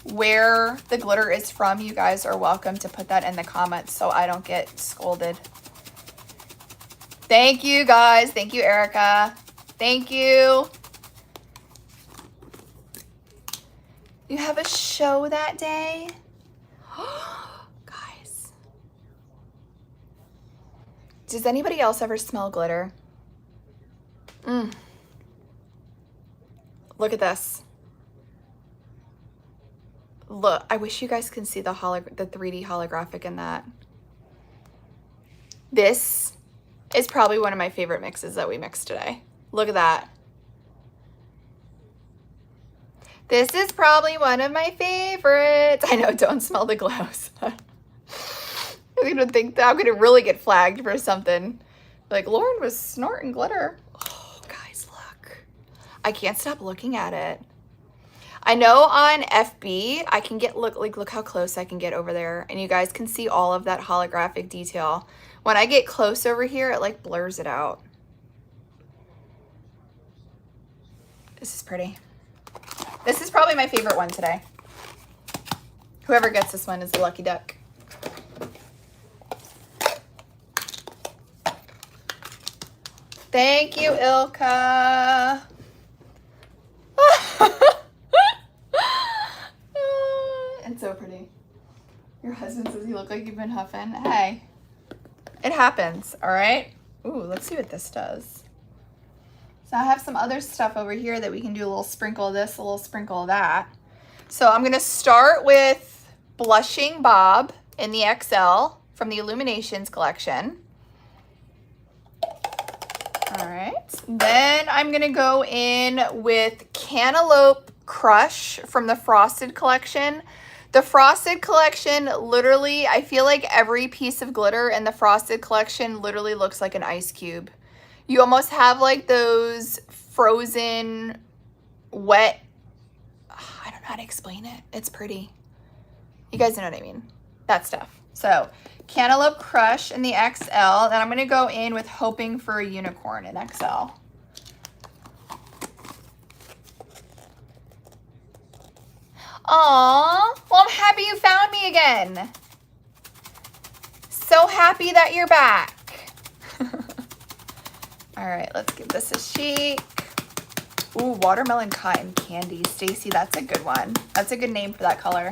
where the glitter is from, you guys are welcome to put that in the comments so I don't get scolded. Thank you, guys. Thank you, Erica. Thank you. You have a show that day? Guys. Does anybody else ever smell glitter? Look at this. Look, I wish you guys can see the 3D holographic in that. This is probably one of my favorite mixes that we mixed today. Look at that. This is probably one of my favorites. I know, don't smell the glows. I'm gonna really get flagged for something. Like, Lauren was snorting glitter. Oh, guys, look. I can't stop looking at it. I know on FB, I can get, look how close I can get over there. And you guys can see all of that holographic detail. When I get close over here, it like blurs it out. This is pretty. This is probably my favorite one today. Whoever gets this one is the lucky duck. Thank you, Ilka. It's so pretty. Your husband says you look like you've been huffing. Hey, it happens, all right? Ooh, let's see what this does. So I have some other stuff over here that we can do a little sprinkle of this, a little sprinkle of that. So I'm gonna start with Blushing Bob in the XL from the Illuminations collection. All right, then I'm gonna go in with Cantaloupe Crush from the Frosted collection. The Frosted collection, literally, I feel like every piece of glitter in the Frosted collection literally looks like an ice cube. You almost have like those frozen, wet, I don't know how to explain it. It's pretty. You guys know what I mean. That stuff. So, Cantaloupe Crush in the XL. Then I'm going to go in with Hoping for a Unicorn in XL. Aww. Well, I'm happy you found me again. So happy that you're back. All right, let's give this a shake. Ooh, watermelon cotton candy. Stacy, that's a good one. That's a good name for that color.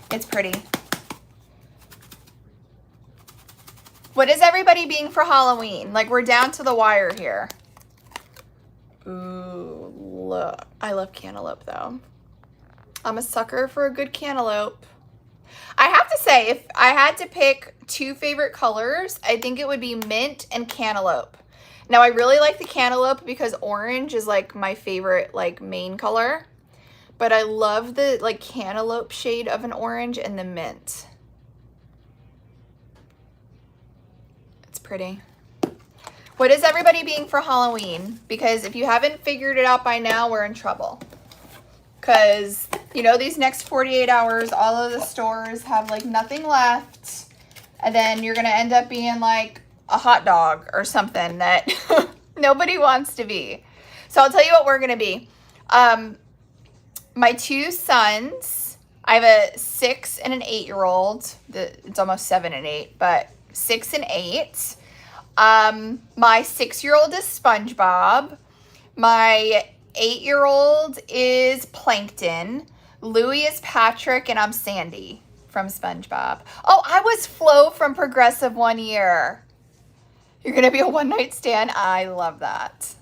It's pretty. What is everybody being for Halloween? Like, we're down to the wire here. Ooh, look. I love cantaloupe, though. I'm a sucker for a good cantaloupe. I have to say, if I had to pick 2 favorite colors, I think it would be mint and cantaloupe. Now, I really like the cantaloupe because orange is like my favorite like main color. But I love the like cantaloupe shade of an orange and the mint. It's pretty. What is everybody being for Halloween? Because if you haven't figured it out by now, we're in trouble. Because, you know, these next 48 hours, all of the stores have like nothing left. And then you're going to end up being like a hot dog or something that nobody wants to be. So I'll tell you what we're going to be. My 2 sons, I have a 6 and an 8-year-old. It's almost 7 and 8, but 6 and 8. My 6-year-old is SpongeBob. My 8-year-old is Plankton. Louie is Patrick, and I'm Sandy from SpongeBob. Oh, I was Flo from Progressive 1 year. You're going to be a one-night stand? I love that.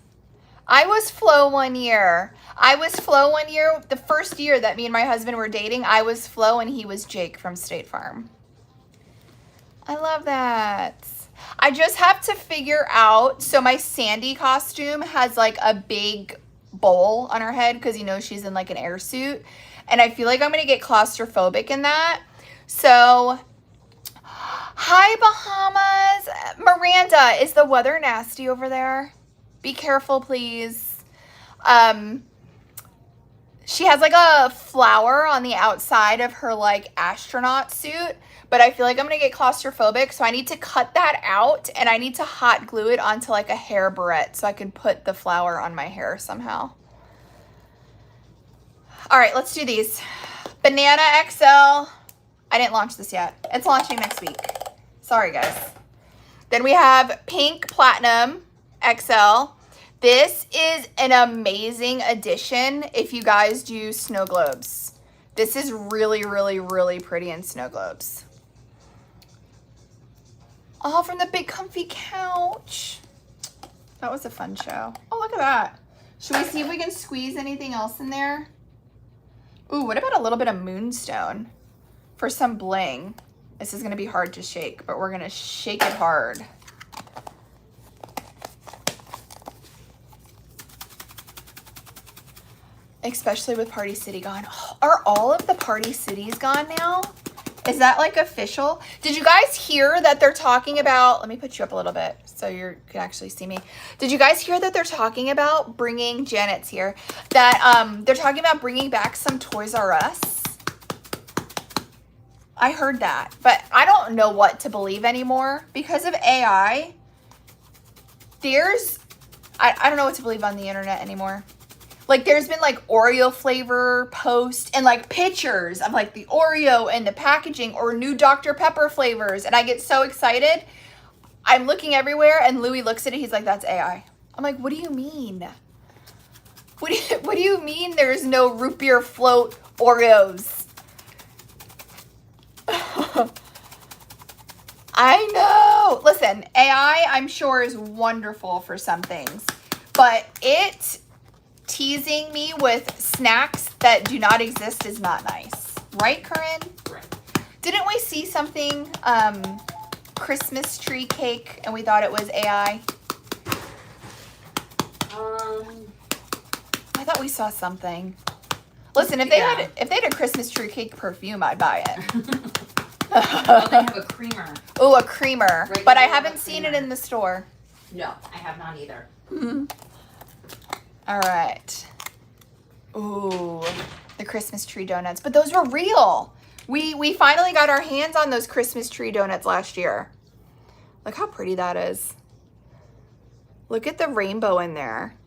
I was Flo 1 year. I was Flo 1 year. The first year that me and my husband were dating, I was Flo and he was Jake from State Farm. I love that. I just have to figure out, so my Sandy costume has like a big bowl on her head because you know she's in like an air suit. And I feel like I'm going to get claustrophobic in that. So, hi Bahamas. Miranda, is the weather nasty over there? Be careful, please. She has like a flower on the outside of her like astronaut suit. But I feel like I'm going to get claustrophobic, so I need to cut that out, and I need to hot glue it onto like a hair barrette so I can put the flower on my hair somehow. All right, let's do these. Banana XL. I didn't launch this yet. It's launching next week. Sorry, guys. Then we have Pink Platinum XL. This is an amazing addition if you guys do snow globes. This is really, really, really pretty in snow globes. Oh, from the big comfy couch. That was a fun show. Oh, look at that. Should we see if we can squeeze anything else in there? Ooh, what about a little bit of moonstone for some bling? This is going to be hard to shake, but we're going to shake it hard. Especially with Party City gone. Oh, are all of the Party Cities gone now? Is that like official? Did you guys hear that they're talking about, let me put you up a little bit so you can actually see me. Did you guys hear that they're talking about bringing, Janet's here, that they're talking about bringing back some Toys R Us? I heard that, but I don't know what to believe anymore because of AI. I don't know what to believe on the internet anymore. Like, there's been, like, Oreo flavor posts and, like, pictures of, like, the Oreo and the packaging or new Dr. Pepper flavors. And I get so excited. I'm looking everywhere, and Louis looks at it. He's like, that's AI. I'm like, what do you mean? What do you mean there's no root beer float Oreos? I know. Listen, AI, I'm sure, is wonderful for some things. But it... teasing me with snacks that do not exist is not nice. Right, Corinne? Right. Didn't we see something, Christmas tree cake, and we thought it was AI? I thought we saw something. Listen, if they had a Christmas tree cake perfume, I'd buy it. Oh, they have a creamer. Oh, a creamer. Right, but I haven't seen it in the store. No, I have not either. Mm-hmm. All right. Ooh, the Christmas tree donuts. But those were real. We finally got our hands on those Christmas tree donuts last year. Look how pretty that is. Look at the rainbow in there.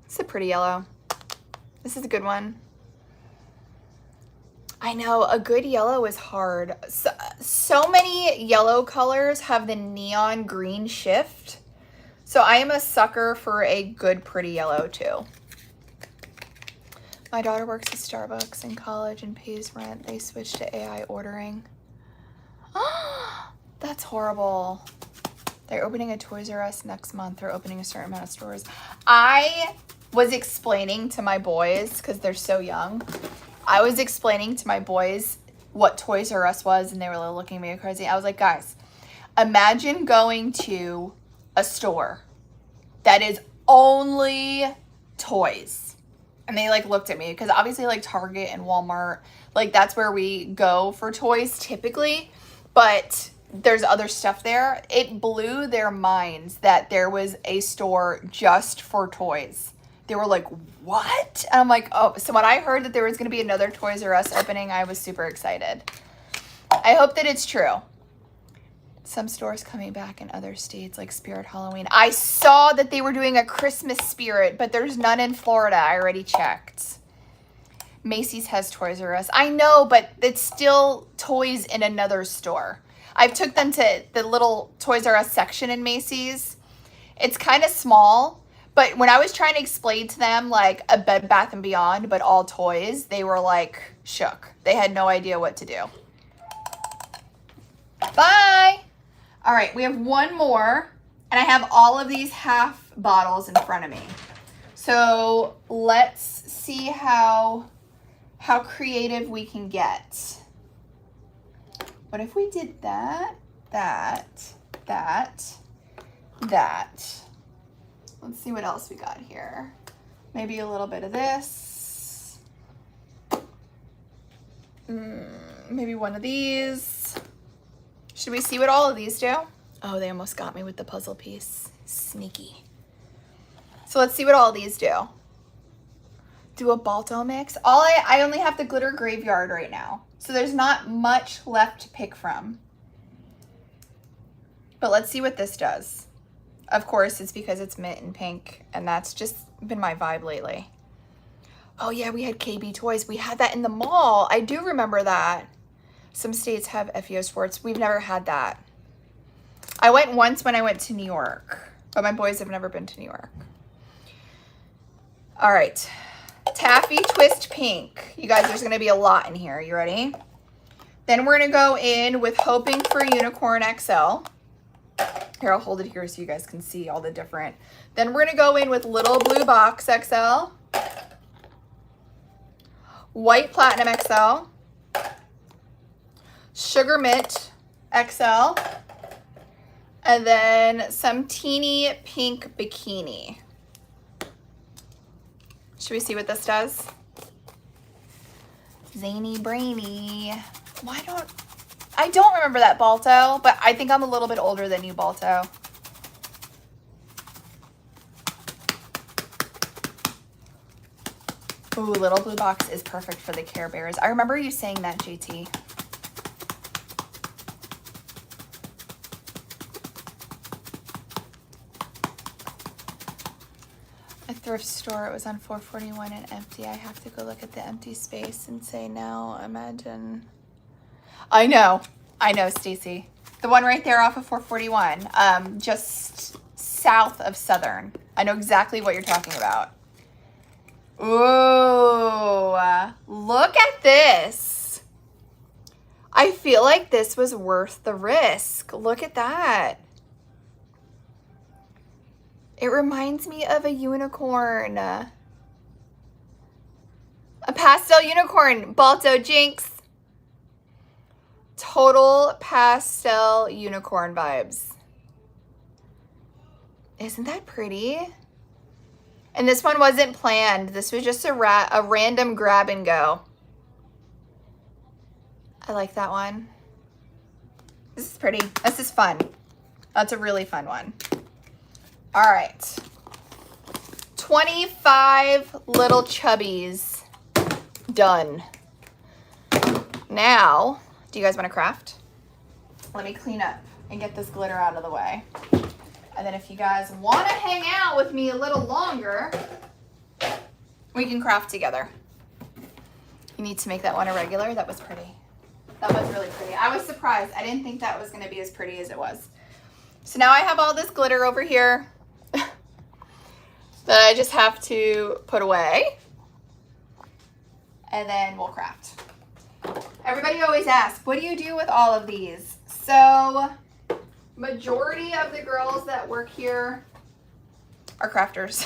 It's a pretty yellow. This is a good one. I know, a good yellow is hard. So many yellow colors have the neon green shift. So I am a sucker for a good, pretty yellow too. My daughter works at Starbucks in college and pays rent. They switched to AI ordering. That's horrible. They're opening a Toys R Us next month. They're opening a certain amount of stores. I was explaining to my boys, because they're so young, I was explaining to my boys what Toys R Us was, and they were looking at me crazy. I was like, guys, imagine going to a store that is only toys. And they like looked at me, because obviously like Target and Walmart, like that's where we go for toys typically, but there's other stuff there. It blew their minds that there was a store just for toys. They were like, what? And I'm like, oh. So when I heard that there was going to be another Toys R Us opening, I was super excited. I hope that it's true. Some stores coming back in other states like Spirit Halloween. I saw that they were doing a Christmas Spirit, but there's none in Florida. I already checked. Macy's has Toys R Us. I know, but it's still toys in another store. I took them to the little Toys R Us section in Macy's. It's kind of small, but when I was trying to explain to them like a Bed Bath & Beyond, but all toys, they were like shook. They had no idea what to do. Bye. All right, we have one more, and I have all of these half bottles in front of me. So let's see how creative we can get. What if we did that? Let's see what else we got here. Maybe a little bit of this. Maybe one of these. Should we see what all of these do? Oh, they almost got me with the puzzle piece. Sneaky. So let's see what all of these do. Do a Balto mix. I only have the glitter graveyard right now. So there's not much left to pick from. But let's see what this does. Of course, it's because it's mint and pink, and that's just been my vibe lately. Oh yeah, we had KB Toys. We had that in the mall. I do remember that. Some states have FEO Sports. We've never had that. I went once when I went to New York, but my boys have never been to New York. All right. Taffy Twist Pink. You guys, there's going to be a lot in here. You ready? Then we're going to go in with Hoping for Unicorn XL. Here, I'll hold it here so you guys can see all the different. Then we're going to go in with Little Blue Box XL. White Platinum XL. Sugar Mint XL. And then some Teeny Pink Bikini. Should we see what this does? Zany Brainy. I don't remember that Balto, but I think I'm a little bit older than you, Balto. Ooh, Little Blue Box is perfect for the Care Bears. I remember you saying that, JT. A thrift store, it was on 441 and empty. I have to go look at the empty space and say, now imagine. I know, Stacy. The one right there off of 441, just south of Southern. I know exactly what you're talking about. Ooh, look at this. I feel like this was worth the risk. Look at that. It reminds me of a unicorn. A pastel unicorn. Balto Jinx. Total pastel unicorn vibes. Isn't that pretty? And this one wasn't planned. This was just a random grab and go. I like that one. This is pretty. This is fun. That's a really fun one. All right. 25 little chubbies. Done. Now, do you guys want to craft? Let me clean up and get this glitter out of the way. And then if you guys want to hang out with me a little longer, we can craft together. You need to make that one a regular. That was pretty. That was really pretty. I was surprised. I didn't think that was going to be as pretty as it was. So now I have all this glitter over here that I just have to put away. And then we'll craft. Everybody always asks, what do you do with all of these? So, majority of the girls that work here are crafters.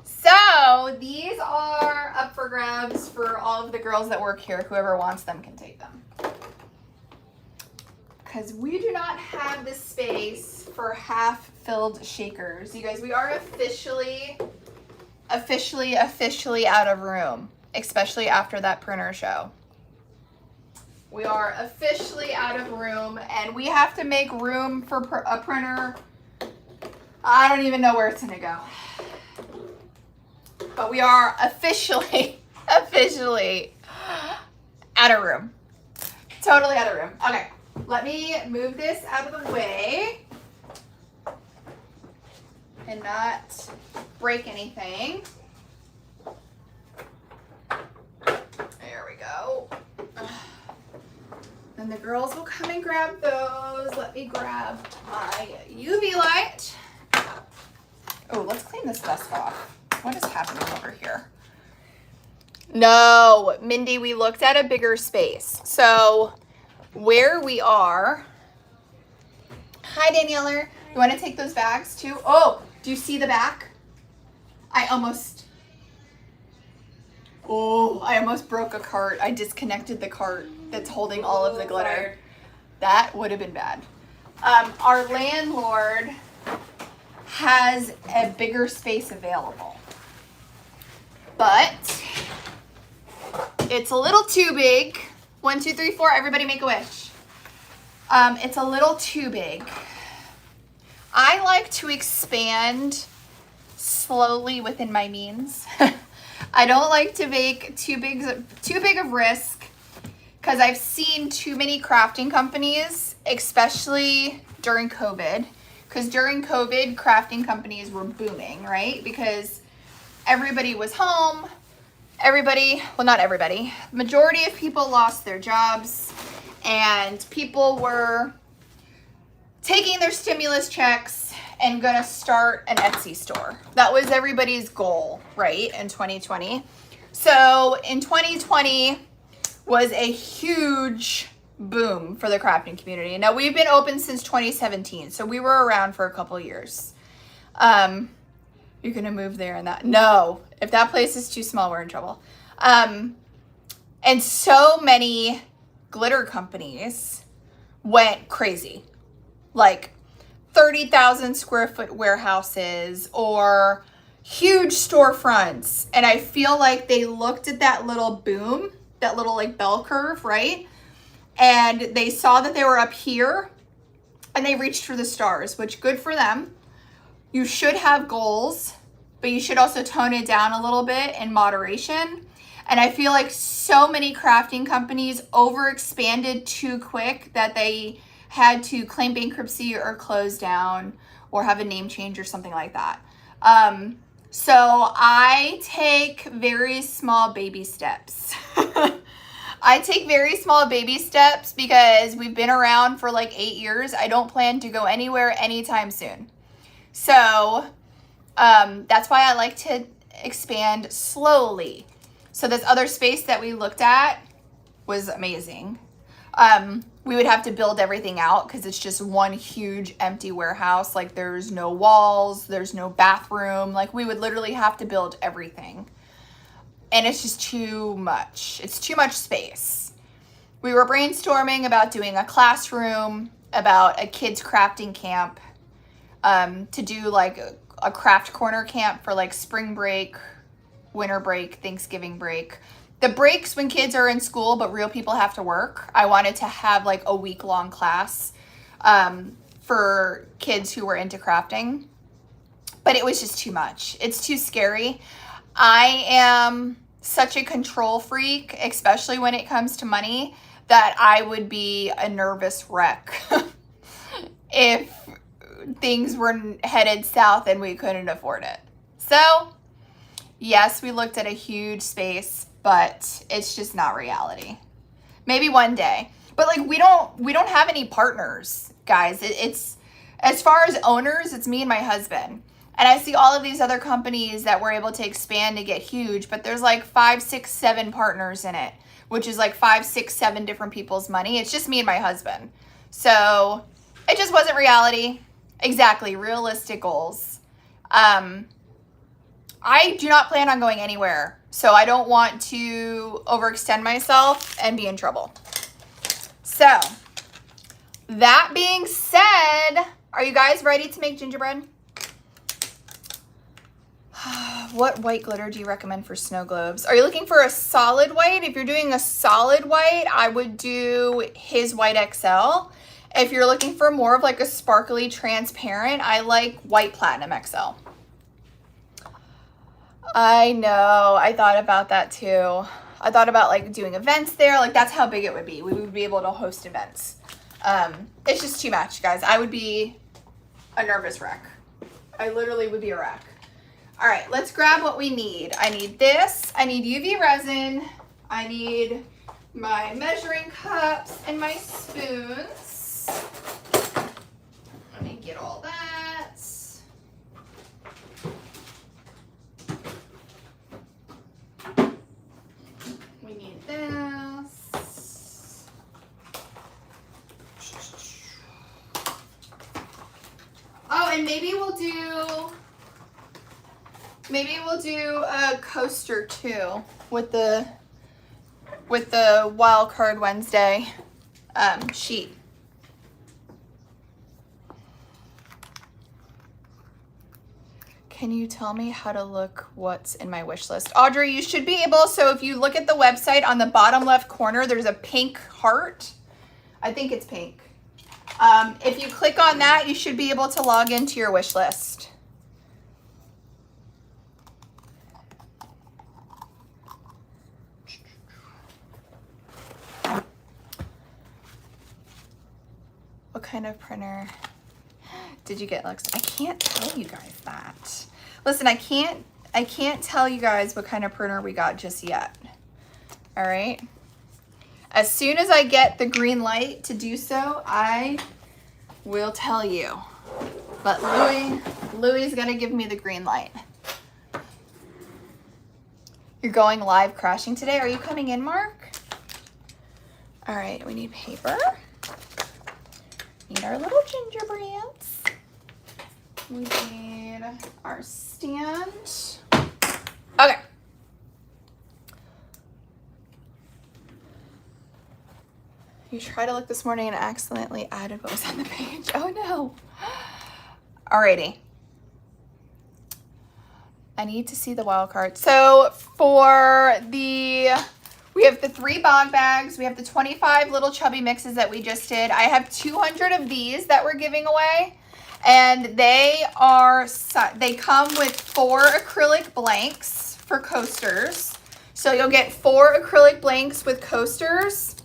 So, these are up for grabs for all of the girls that work here. Whoever wants them can take them. Because we do not have the space for half-filled shakers. You guys, we are officially out of room, especially after that printer show. We are officially out of room, and we have to make room for a printer. I don't even know where it's gonna go. But we are officially out of room. Totally out of room. Okay, let me move this out of the way and not break anything. There we go. Then the girls will come and grab those. Let me grab my UV light. Oh, let's clean this desk off. What is happening over here? No, Mindy, we looked at a bigger space. So where we are, hi Daniela, you want to take those bags too? Oh, do you see the back? I almost broke a cart. I disconnected the cart that's holding all of the glitter. Fired. That would have been bad. Our landlord has a bigger space available, but it's a little too big. 1, 2, 3, 4, everybody make a wish. It's a little too big. I like to expand slowly within my means. I don't like to make too big of risk, because I've seen too many crafting companies, especially during COVID. Because during COVID, crafting companies were booming, right? Because everybody was home. Well, not everybody. Majority of people lost their jobs, and people were taking their stimulus checks and gonna start an Etsy store. That was everybody's goal, right, in 2020. So in 2020 was a huge boom for the crafting community. Now, we've been open since 2017, so we were around for a couple years. You're gonna move there and that. No, if that place is too small, we're in trouble. And so many glitter companies went crazy. Like 30,000 square foot warehouses or huge storefronts. And I feel like they looked at that little boom, that little like bell curve, right? And they saw that they were up here and they reached for the stars, which good for them. You should have goals, but you should also tone it down a little bit in moderation. And I feel like so many crafting companies overexpanded too quick that they had to claim bankruptcy or close down or have a name change or something like that. So I take very small baby steps. I take very small baby steps because we've been around for like 8 years. I don't plan to go anywhere anytime soon. So that's why I like to expand slowly. So this other space that we looked at was amazing. We would have to build everything out because it's just one huge empty warehouse. Like there's no walls, there's no bathroom. Like we would literally have to build everything. And it's just too much. It's too much space. We were brainstorming about doing a classroom, about a kids crafting camp, to do like a craft corner camp for like spring break, winter break, Thanksgiving break. The breaks when kids are in school, but real people have to work. I wanted to have like a week-long class for kids who were into crafting, but it was just too much. It's too scary. I am such a control freak, especially when it comes to money, that I would be a nervous wreck if things were headed south and we couldn't afford it. So yes, we looked at a huge space. but it's just not reality. Maybe one day. But like we don't have any partners, guys. It's as far as owners, it's me and my husband. And I see all of these other companies that were able to expand to get huge, but there's like 5, 6, 7 partners in it, which is like 5, 6, 7 different people's money. It's just me and my husband. So it just wasn't reality. Exactly, realistic goals. I do not plan on going anywhere, so I don't want to overextend myself and be in trouble. So that being said, are you guys ready to make gingerbread? What white glitter do you recommend for snow globes? Are you looking for a solid white? If you're doing a solid white, I would do his white XL. If you're looking for more of like a sparkly transparent, I like white platinum XL. I know, I thought about that too. I thought about like doing events there. Like that's how big it would be. We would be able to host events. It's just too much, guys. I would be a nervous wreck. I literally would be a wreck. All right, let's grab what we need. I need this. I need UV resin. I need my measuring cups and my spoons. Let me get all that. We need this. Oh, and maybe we'll do a coaster too with the Wildcard Wednesday sheet. Can you tell me how to look what's in my wish list? Audrey, you should be able, so if you look at the website on the bottom left corner, there's a pink heart. I think it's pink. If you click on that, you should be able to log into your wish list. What kind of printer did you get, Lex? I can't tell you guys that. Listen, I can't tell you guys what kind of printer we got just yet. All right. As soon as I get the green light to do so, I will tell you. But Louis is gonna give me the green light. You're going live crashing today. Are you coming in, Mark? All right, we need paper. Need our little gingerbreads. We need our stand. Okay. You tried to look this morning and accidentally added what was on the page. Oh no. Alrighty. I need to see the wild card. So we have the 3 bog bags. We have the 25 little chubby mixes that we just did. I have 200 of these that we're giving away. And they come with 4 acrylic blanks for coasters. So you'll get 4 acrylic blanks with coasters.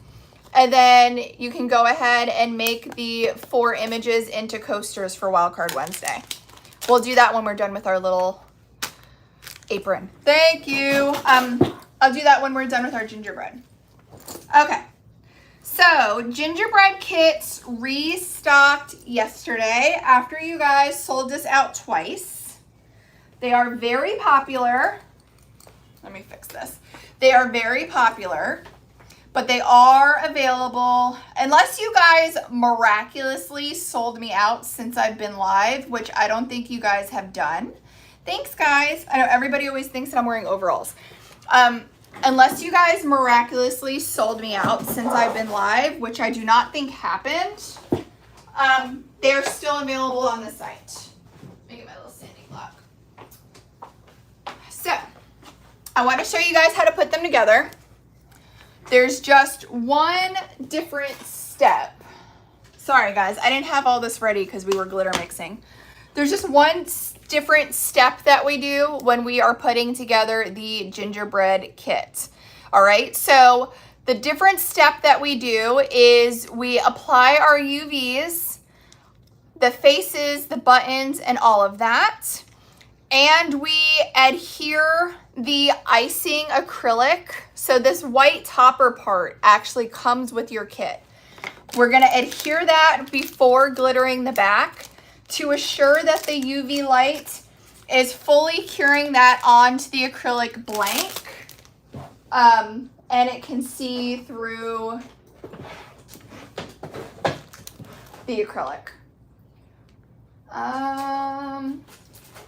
And then you can go ahead and make the 4 images into coasters for Wildcard Wednesday. We'll do that when we're done with our little apron. Thank you. I'll do that when we're done with our gingerbread. Okay. So gingerbread kits restocked yesterday after you guys sold this out twice. They are very popular. Let me fix this. They are very popular, but they are available unless you guys miraculously sold me out since I've been live, which I don't think you guys have done. Thanks, guys. I know everybody always thinks that I'm wearing overalls. Unless you guys miraculously sold me out since I've been live, which I do not think happened, they're still available on the site. Let me get my little standing block. So, I want to show you guys how to put them together. There's just one different step. Sorry, guys. I didn't have all this ready because we were glitter mixing. There's just one different step that we do when we are putting together the gingerbread kit. All right, so the different step that we do is we apply our UVs, the faces, the buttons, and all of that. And we adhere the icing acrylic. So this white topper part actually comes with your kit. We're going to adhere that before glittering the back to assure that the UV light is fully curing that onto the acrylic blank. And it can see through the acrylic.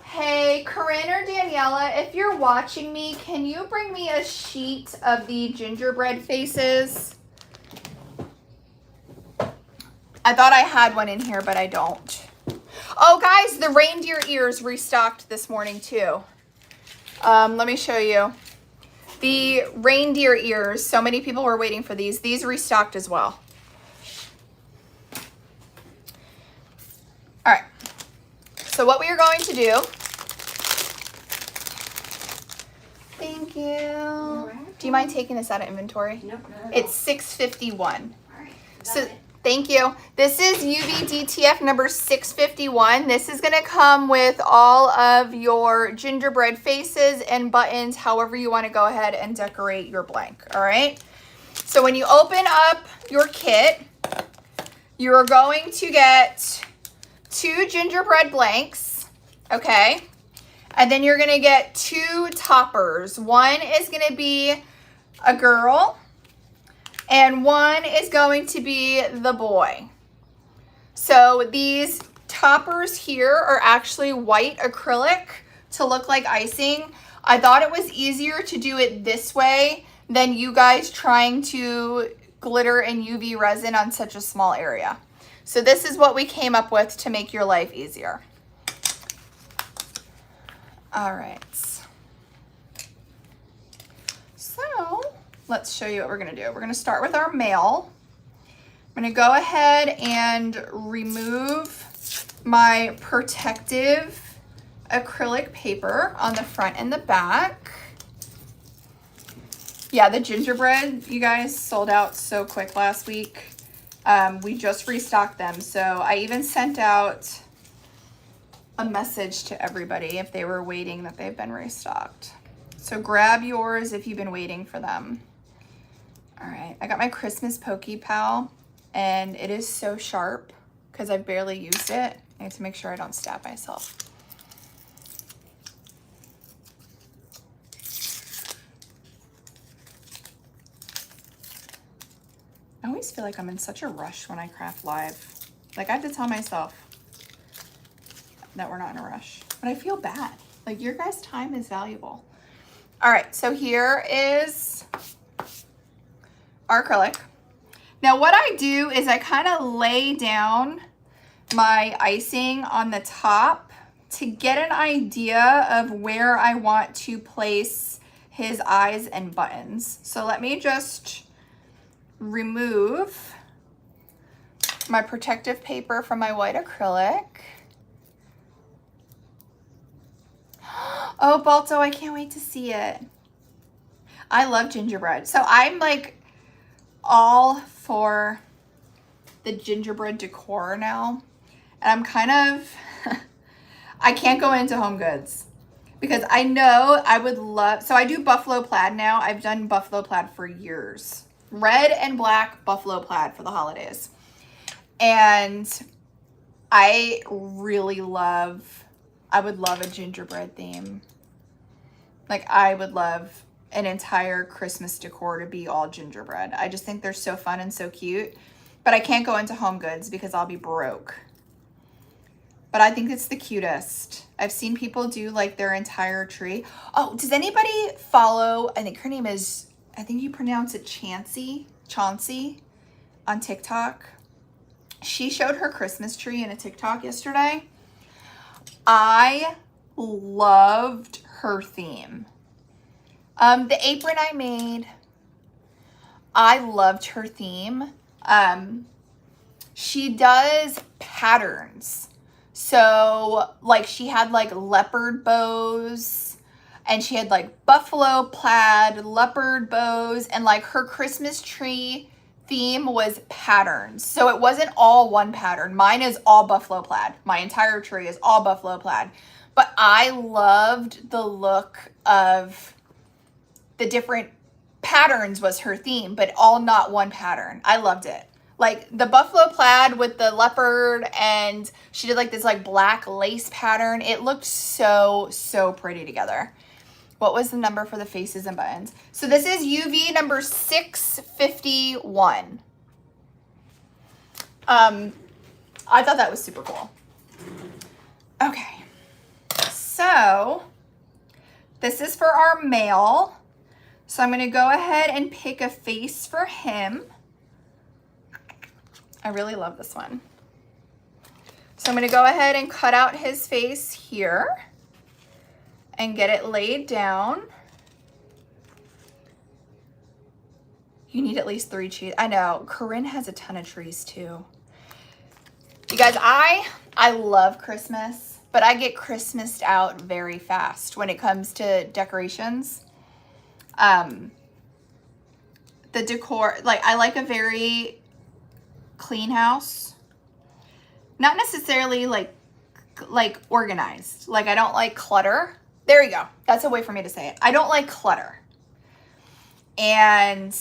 Hey, Corinne or Daniela, if you're watching me, can you bring me a sheet of the gingerbread faces? I thought I had one in here, but I don't. Oh, guys, the reindeer ears restocked this morning, too. Let me show you. The reindeer ears, so many people were waiting for these. These restocked as well. All right. So what we are going to do. Thank you. Right. Do you mind taking this out of inventory? Nope, not at It's $6.51. all. All right. So thank you. This is UV DTF number 651. This is going to come with all of your gingerbread faces and buttons, however you want to go ahead and decorate your blank. All right. So when you open up your kit, you're going to get 2 gingerbread blanks. Okay. And then you're going to get 2 toppers. One is going to be a girl. And one is going to be the boy. So these toppers here are actually white acrylic to look like icing. I thought it was easier to do it this way than you guys trying to glitter and UV resin on such a small area. So this is what we came up with to make your life easier. All right. So let's show you what we're going to do. We're going to start with our male. I'm going to go ahead and remove my protective acrylic paper on the front and the back. Yeah, the gingerbread, you guys, sold out so quick last week. We just restocked them. So I even sent out a message to everybody if they were waiting that they've been restocked. So grab yours if you've been waiting for them. All right, I got my Christmas Pokey Pal, and it is so sharp because I've barely used it. I have to make sure I don't stab myself. I always feel like I'm in such a rush when I craft live. Like, I have to tell myself that we're not in a rush, but I feel bad. Like, your guys' time is valuable. All right, so here is our acrylic. Now what I do is I kind of lay down my icing on the top to get an idea of where I want to place his eyes and buttons. So let me just remove my protective paper from my white acrylic. Oh, Balto, I can't wait to see it. I love gingerbread. So I'm like all for the gingerbread decor now. And I'm kind of, I can't go into Home Goods because I know I would love, so I do buffalo plaid now. I've done buffalo plaid for years. Red and black buffalo plaid for the holidays. And I really love, I would love a gingerbread theme. Like, I would love an entire Christmas decor to be all gingerbread. I just think they're so fun and so cute. But I can't go into Home Goods because I'll be broke. But I think it's the cutest. I've seen people do like their entire tree. Oh, does anybody follow, I think her name is, I think you pronounce it Chauncey on TikTok. She showed her Christmas tree in a TikTok yesterday. I loved her theme. The apron I made, I loved her theme. She does patterns. So like she had like leopard bows and she had like buffalo plaid, leopard bows, and like her Christmas tree theme was patterns. So it wasn't all one pattern. Mine is all buffalo plaid. My entire tree is all buffalo plaid. But I loved the look of the different patterns was her theme, but all not one pattern. I loved it. Like the buffalo plaid with the leopard, and she did like this like black lace pattern. It looked so, so pretty together. What was the number for the faces and buttons? So this is UV number 651. I thought that was super cool. Okay. So this is for our male. So I'm going to go ahead and pick a face for him. I really love this one. So I'm going to go ahead and cut out his face here and get it laid down. You need at least 3 trees. I know. Corinne has a ton of trees too. You guys, I love Christmas, but I get Christmased out very fast when it comes to decorations. The decor, like I like a very clean house. Not necessarily like organized. Like I don't like clutter. There you go. That's a way for me to say it. I don't like clutter. And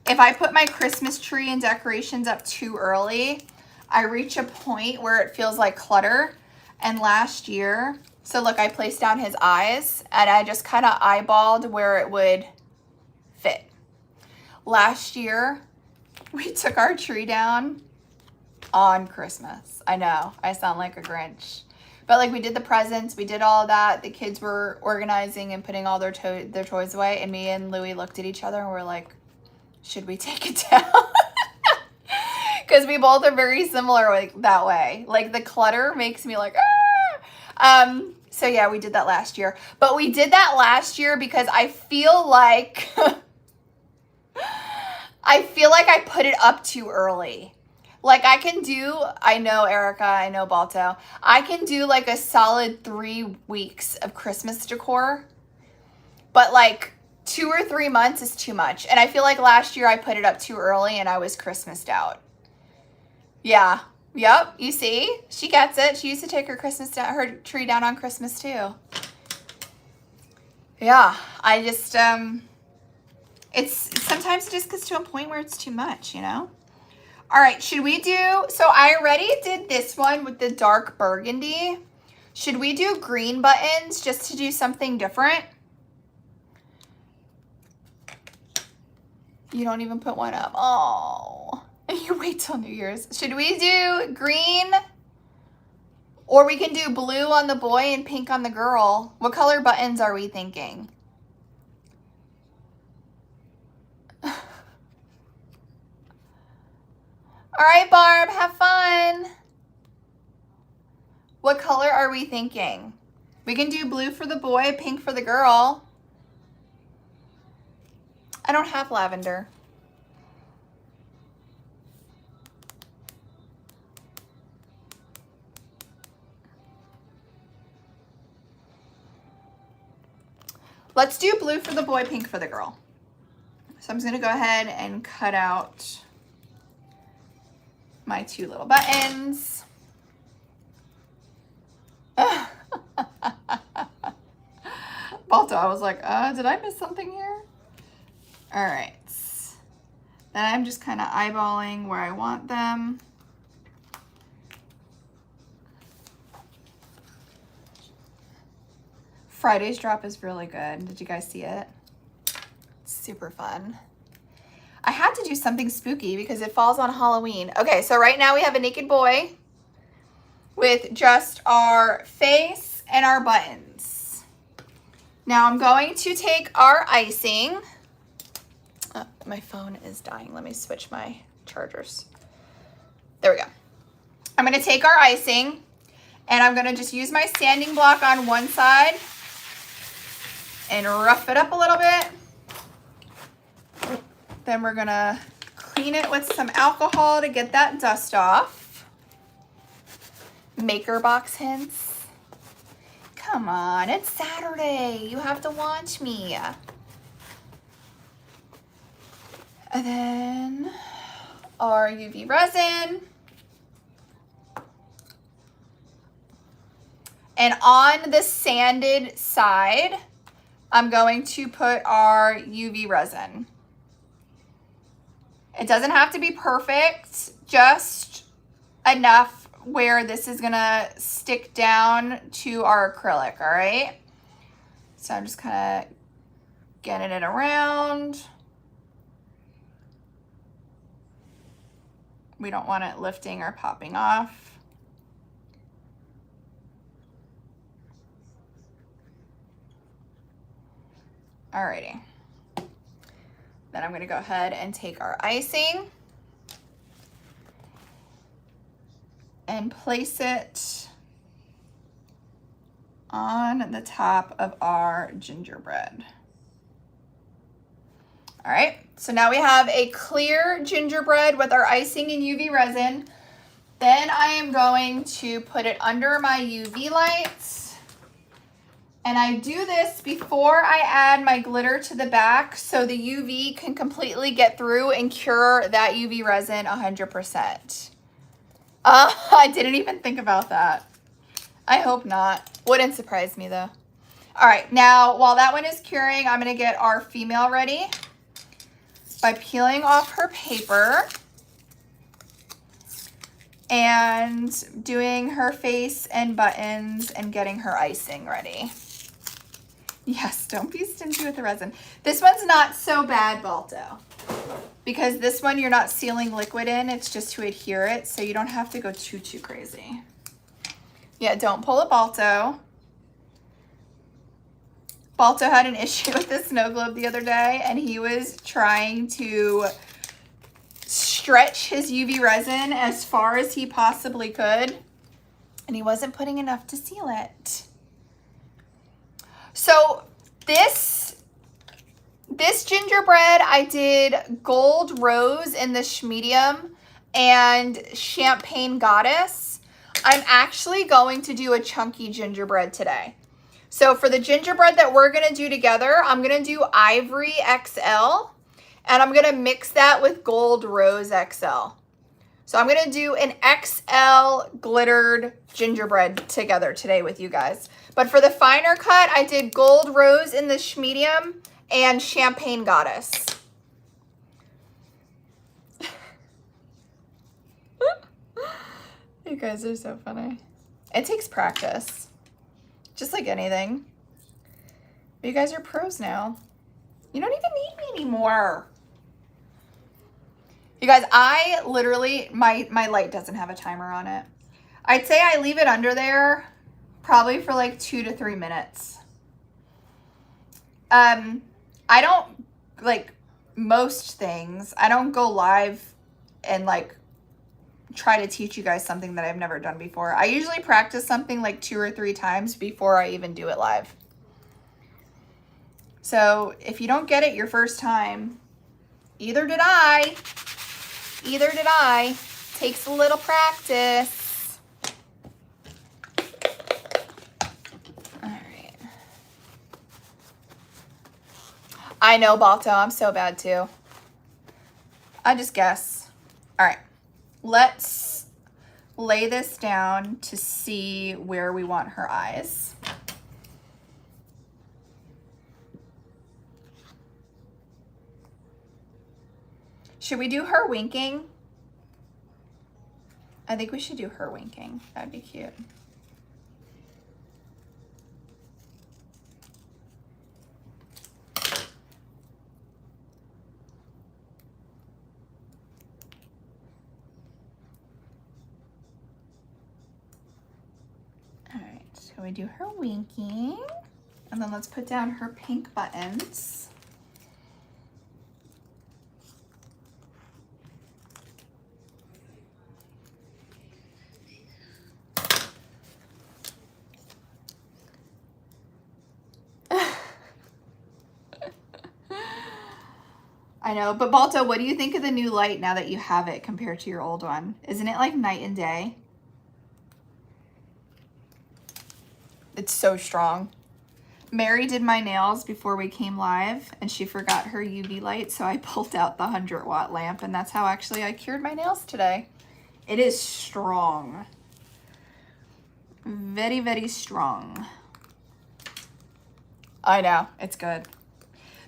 if I put my Christmas tree and decorations up too early, I reach a point where it feels like clutter. And last year, so look, I placed down his eyes and I just kind of eyeballed where it would fit. Last year, we took our tree down on Christmas. I know, I sound like a Grinch. But like we did the presents, we did all of that. The kids were organizing and putting all their toys away. And me and Louie looked at each other and we're like, should we take it down? Because we both are very similar like that way. Like the clutter makes me like, ah! So yeah, we did that last year. But we did that last year because I feel like I put it up too early. Like I can do, I know Erica, I know Balto, I can do like a solid 3 weeks of Christmas decor. But like 2 or 3 months is too much. And I feel like last year I put it up too early and I was Christmased out. Yeah. Yep. You see, she gets it. She used to take her her tree down on Christmas too. Yeah. I just, sometimes it just gets to a point where it's too much, you know? All right. Should we do, so I already did this one with the dark burgundy. Should we do green buttons just to do something different? You don't even put one up. Oh. You wait till New Year's. Should we do green? Or we can do blue on the boy and pink on the girl. What color buttons are we thinking? All right, Barb, have fun. What color are we thinking? We can do blue for the boy, pink for the girl. I don't have lavender. Let's do blue for the boy, pink for the girl. So I'm just gonna go ahead and cut out my 2 little buttons. Balto, I was like, did I miss something here? All right. Then I'm just kind of eyeballing where I want them. Friday's drop is really good. Did you guys see it? It's super fun. I had to do something spooky because it falls on Halloween. Okay, so right now we have a naked boy with just our face and our buttons. Now I'm going to take our icing. Oh, my phone is dying. Let me switch my chargers. There we go. I'm going to take our icing and I'm going to just use my sanding block on one side and rough it up a little bit. Then we're gonna clean it with some alcohol to get that dust off. Maker box hints. Come on, it's Saturday. You have to watch me. And then our UV resin. And on the sanded side, I'm going to put our UV resin. It doesn't have to be perfect, just enough where this is gonna stick down to our acrylic, all right? So I'm just kind of getting it around. We don't want it lifting or popping off. Alrighty. Then I'm gonna go ahead and take our icing and place it on the top of our gingerbread. All right, so now we have a clear gingerbread with our icing and UV resin. Then I am going to put it under my UV lights. And I do this before I add my glitter to the back so the UV can completely get through and cure that UV resin 100%. I didn't even think about that. I hope not. Wouldn't surprise me though. All right, now while that one is curing, I'm gonna get our female ready by peeling off her paper and doing her face and buttons and getting her icing ready. Yes, don't be stingy with the resin. This one's not so bad, Balto, because this one you're not sealing liquid in, it's just to adhere it, so you don't have to go too crazy. Yeah, don't pull a Balto. Balto had an issue with the snow globe the other day, and he was trying to stretch his UV resin as far as he possibly could, and he wasn't putting enough to seal it. So this gingerbread, I did gold rose in this medium and champagne goddess. I'm actually going to do a chunky gingerbread today. So for the gingerbread that we're gonna do together, I'm gonna do ivory XL, and I'm gonna mix that with gold rose XL. So I'm gonna do an XL glittered gingerbread together today with you guys. But for the finer cut, I did gold rose in the medium and champagne goddess. You guys are so funny. It takes practice, just like anything. But you guys are pros now. You don't even need me anymore. You guys, I literally, my light doesn't have a timer on it. I'd say I leave it under there probably for like 2 to 3 minutes. I don't, like most things, I don't go live and like try to teach you guys something that I've never done before. I usually practice something like 2 or 3 times before I even do it live. So if you don't get it your first time, either did I. Takes a little practice. All right. I know, Balto, I'm so bad too. I just guess. All right, let's lay this down to see where we want her eyes. Should we do her winking? I think we should do her winking. That'd be cute. All right, so we do her winking, and then let's put down her pink buttons. I know, but Balto, what do you think of the new light now that you have it compared to your old one? Isn't it like night and day? It's so strong. Mary did my nails before we came live, and she forgot her UV light, so I pulled out the 100-watt lamp, and that's how actually I cured my nails today. It is strong. Very, very strong. I know, it's good.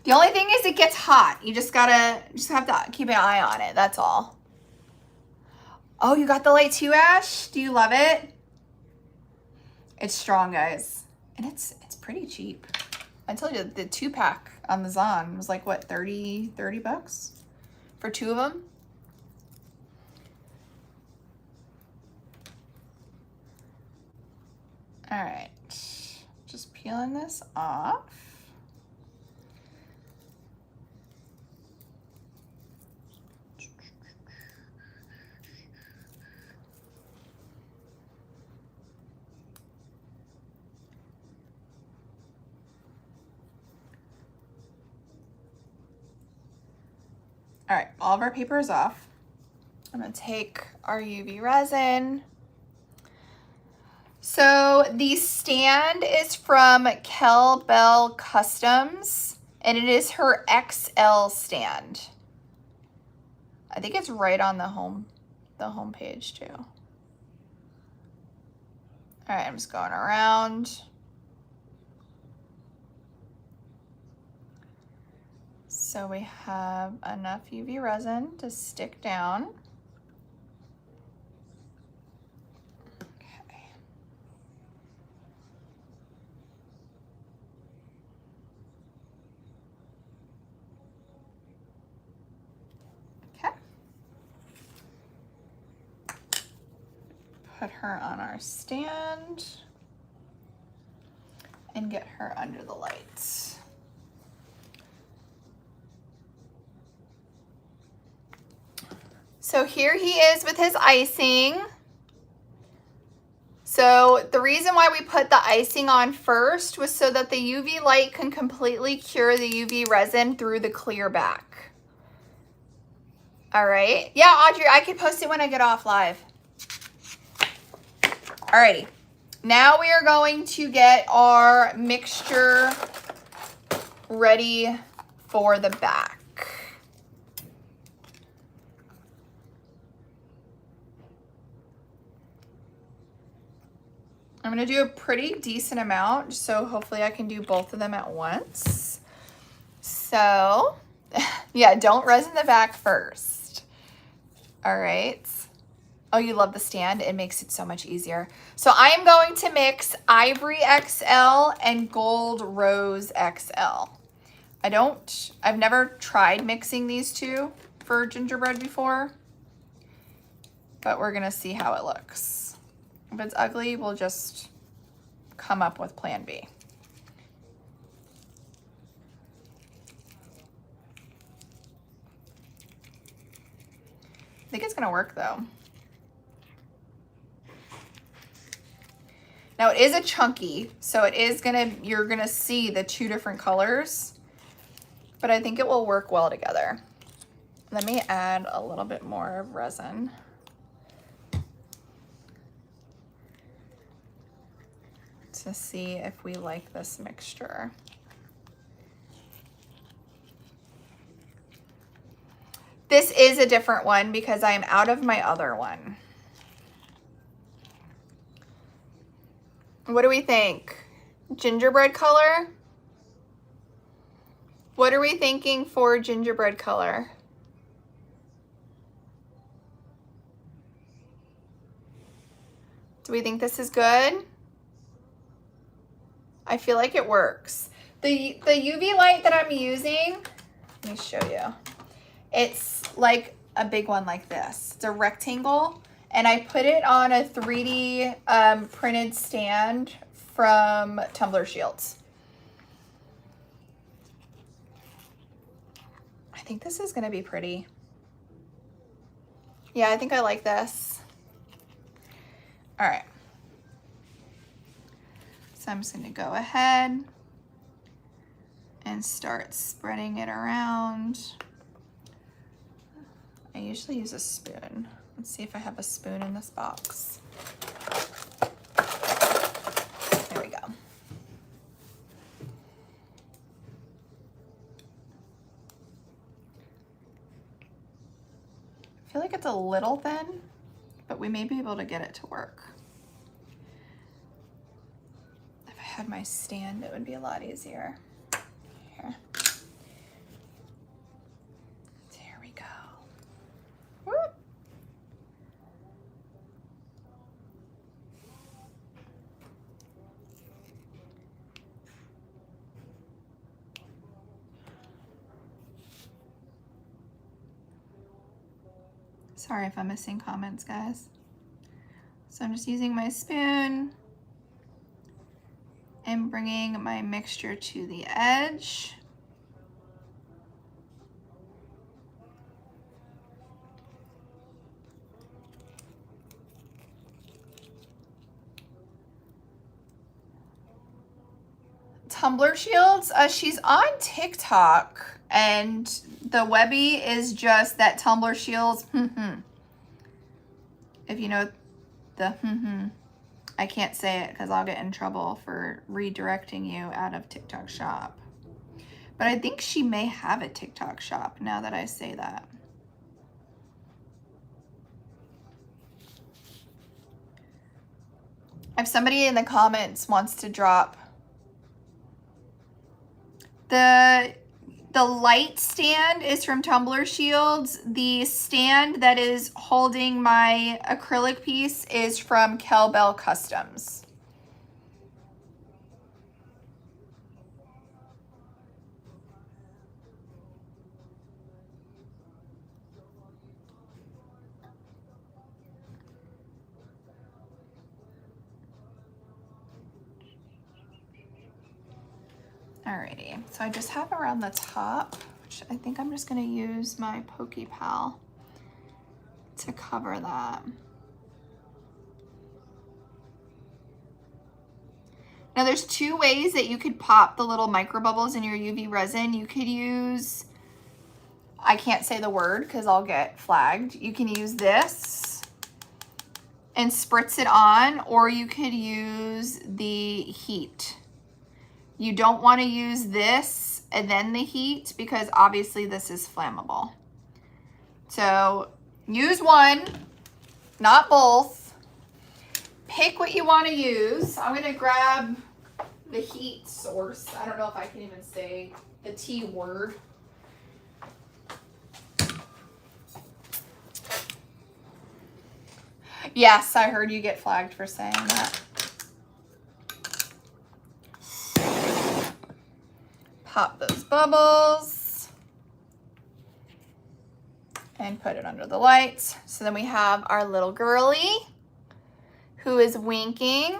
The only thing is it gets hot. You just have to keep an eye on it, that's all. Oh, you got the light too, Ash? Do you love it? It's strong, guys. And it's pretty cheap. I told you, the 2-pack on the Zon was like, what, 30 bucks for 2 of them? All right, just peeling this off. All right, all of our paper is off. I'm gonna take our UV resin. So the stand is from Kel Bell Customs, and it is her XL stand. I think it's right on the home page too. All right, I'm just going around. So we have enough UV resin to stick down. Okay. Okay. Put her on our stand and get her under the lights. So here he is with his icing. So the reason why we put the icing on first was so that the UV light can completely cure the UV resin through the clear back. All right. Yeah, Audrey, I can post it when I get off live. Alrighty. Now we are going to get our mixture ready for the back. I'm going to do a pretty decent amount, so hopefully I can do both of them at once. So, yeah, don't resin the back first. All right. Oh, you love the stand? It makes it so much easier. So I am going to mix Ivory XL and Gold Rose XL. I've never tried mixing these two for gingerbread before, but we're going to see how it looks. If it's ugly, we'll just come up with plan B. I think it's gonna work though. Now it is a chunky, so you're gonna see the 2 different colors, but I think it will work well together. Let me add a little bit more of resin. To see if we like this mixture. This is a different one because I am out of my other one. What do we think? Gingerbread color? What are we thinking for gingerbread color? Do we think this is good? I feel like it works. The UV light that I'm using, let me show you. It's like a big one like this. It's a rectangle, and I put it on a 3D printed stand from Tumbler Shields. I think this is gonna be pretty. Yeah, I think I like this. All right. So I'm just gonna go ahead and start spreading it around. I usually use a spoon. Let's see if I have a spoon in this box. There we go. I feel like it's a little thin, but we may be able to get it to work. If I had my stand, it would be a lot easier. Sorry if I'm missing comments, guys. So I'm just using my spoon and bringing my mixture to the edge. Tumbler Shields, she's on TikTok, and the Webby is just that Tumbler Shields. If you know the I can't say it because I'll get in trouble for redirecting you out of TikTok shop. But I think she may have a TikTok shop now that I say that. If somebody in the comments wants to drop the light stand is from Tumbler Shields. The stand that is holding my acrylic piece is from Cowbell Customs. Alrighty, so I just have around the top, which I think I'm just gonna use my Pokey Pal to cover that. Now there's two ways that you could pop the little micro bubbles in your UV resin. You could use, I can't say the word because I'll get flagged. You can use this and spritz it on, or you could use the heat. You don't want to use this and then the heat because obviously this is flammable. So use one, not both. Pick what you want to use. I'm going to grab the heat source. I don't know if I can even say the T word. Yes, I heard you get flagged for saying that. Pop those bubbles and put it under the lights. So then we have our little girly who is winking.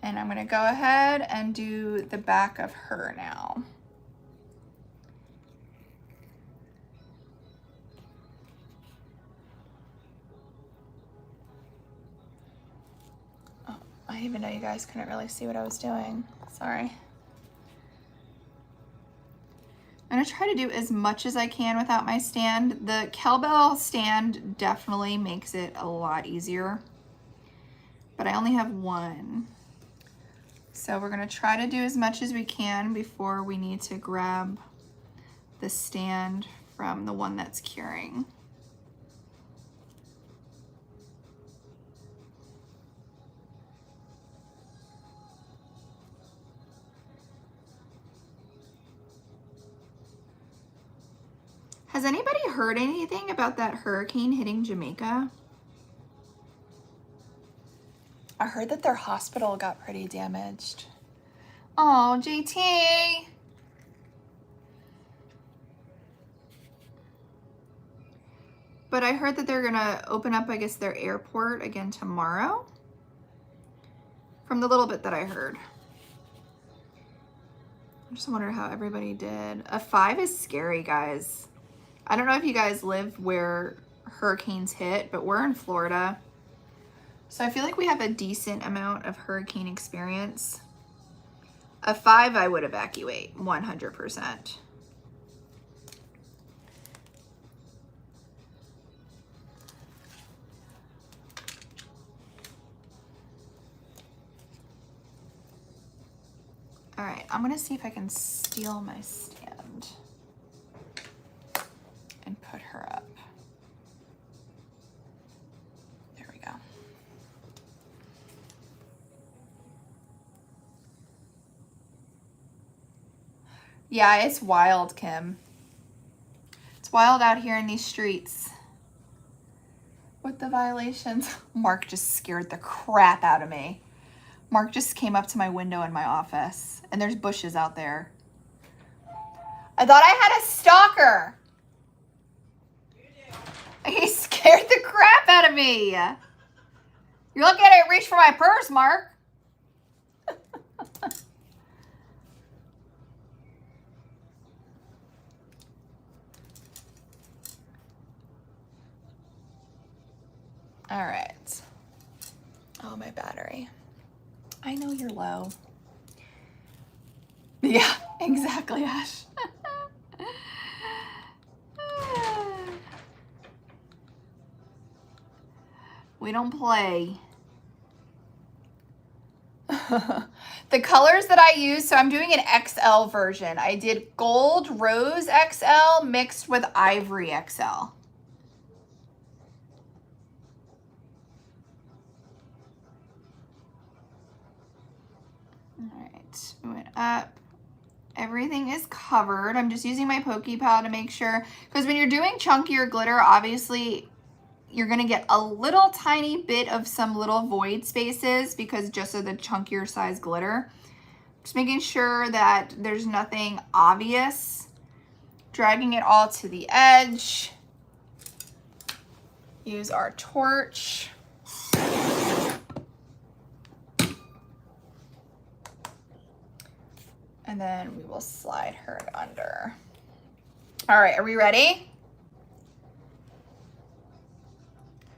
And I'm gonna go ahead and do the back of her now. I even know you guys couldn't really see what I was doing. Sorry. I'm gonna try to do as much as I can without my stand. The Cowbell stand definitely makes it a lot easier, but I only have one. So we're gonna try to do as much as we can before we need to grab the stand from the one that's curing. Has anybody heard anything about that hurricane hitting Jamaica? I heard that their hospital got pretty damaged. Oh, JT. But I heard that they're gonna open up, I guess, their airport again tomorrow. From the little bit that I heard. I just wonder how everybody did. A 5 is scary, guys. I don't know if you guys live where hurricanes hit, but we're in Florida. So I feel like we have a decent amount of hurricane experience. A 5, I would evacuate 100%. All right, I'm gonna see if I can steal my stand and put her up. There we go. Yeah, it's wild, Kim. It's wild out here in these streets with the violations. Mark just scared the crap out of me. Mark just came up to my window in my office, and there's bushes out there. I thought I had a stalker. He scared the crap out of me. You're looking at it reach for my purse, Mark. All right. Oh, my battery. I know you're low. Yeah, exactly, Ash. We don't play. The colors that I use, so I'm doing an XL version. I did gold rose XL mixed with ivory XL. All right, we went up. Everything is covered. I'm just using my pokey pal to make sure, because when you're doing chunkier glitter, obviously you're gonna get a little tiny bit of some little void spaces because just of the chunkier size glitter. Just making sure that there's nothing obvious. Dragging it all to the edge. Use our torch. And then we will slide her under. All right, are we ready?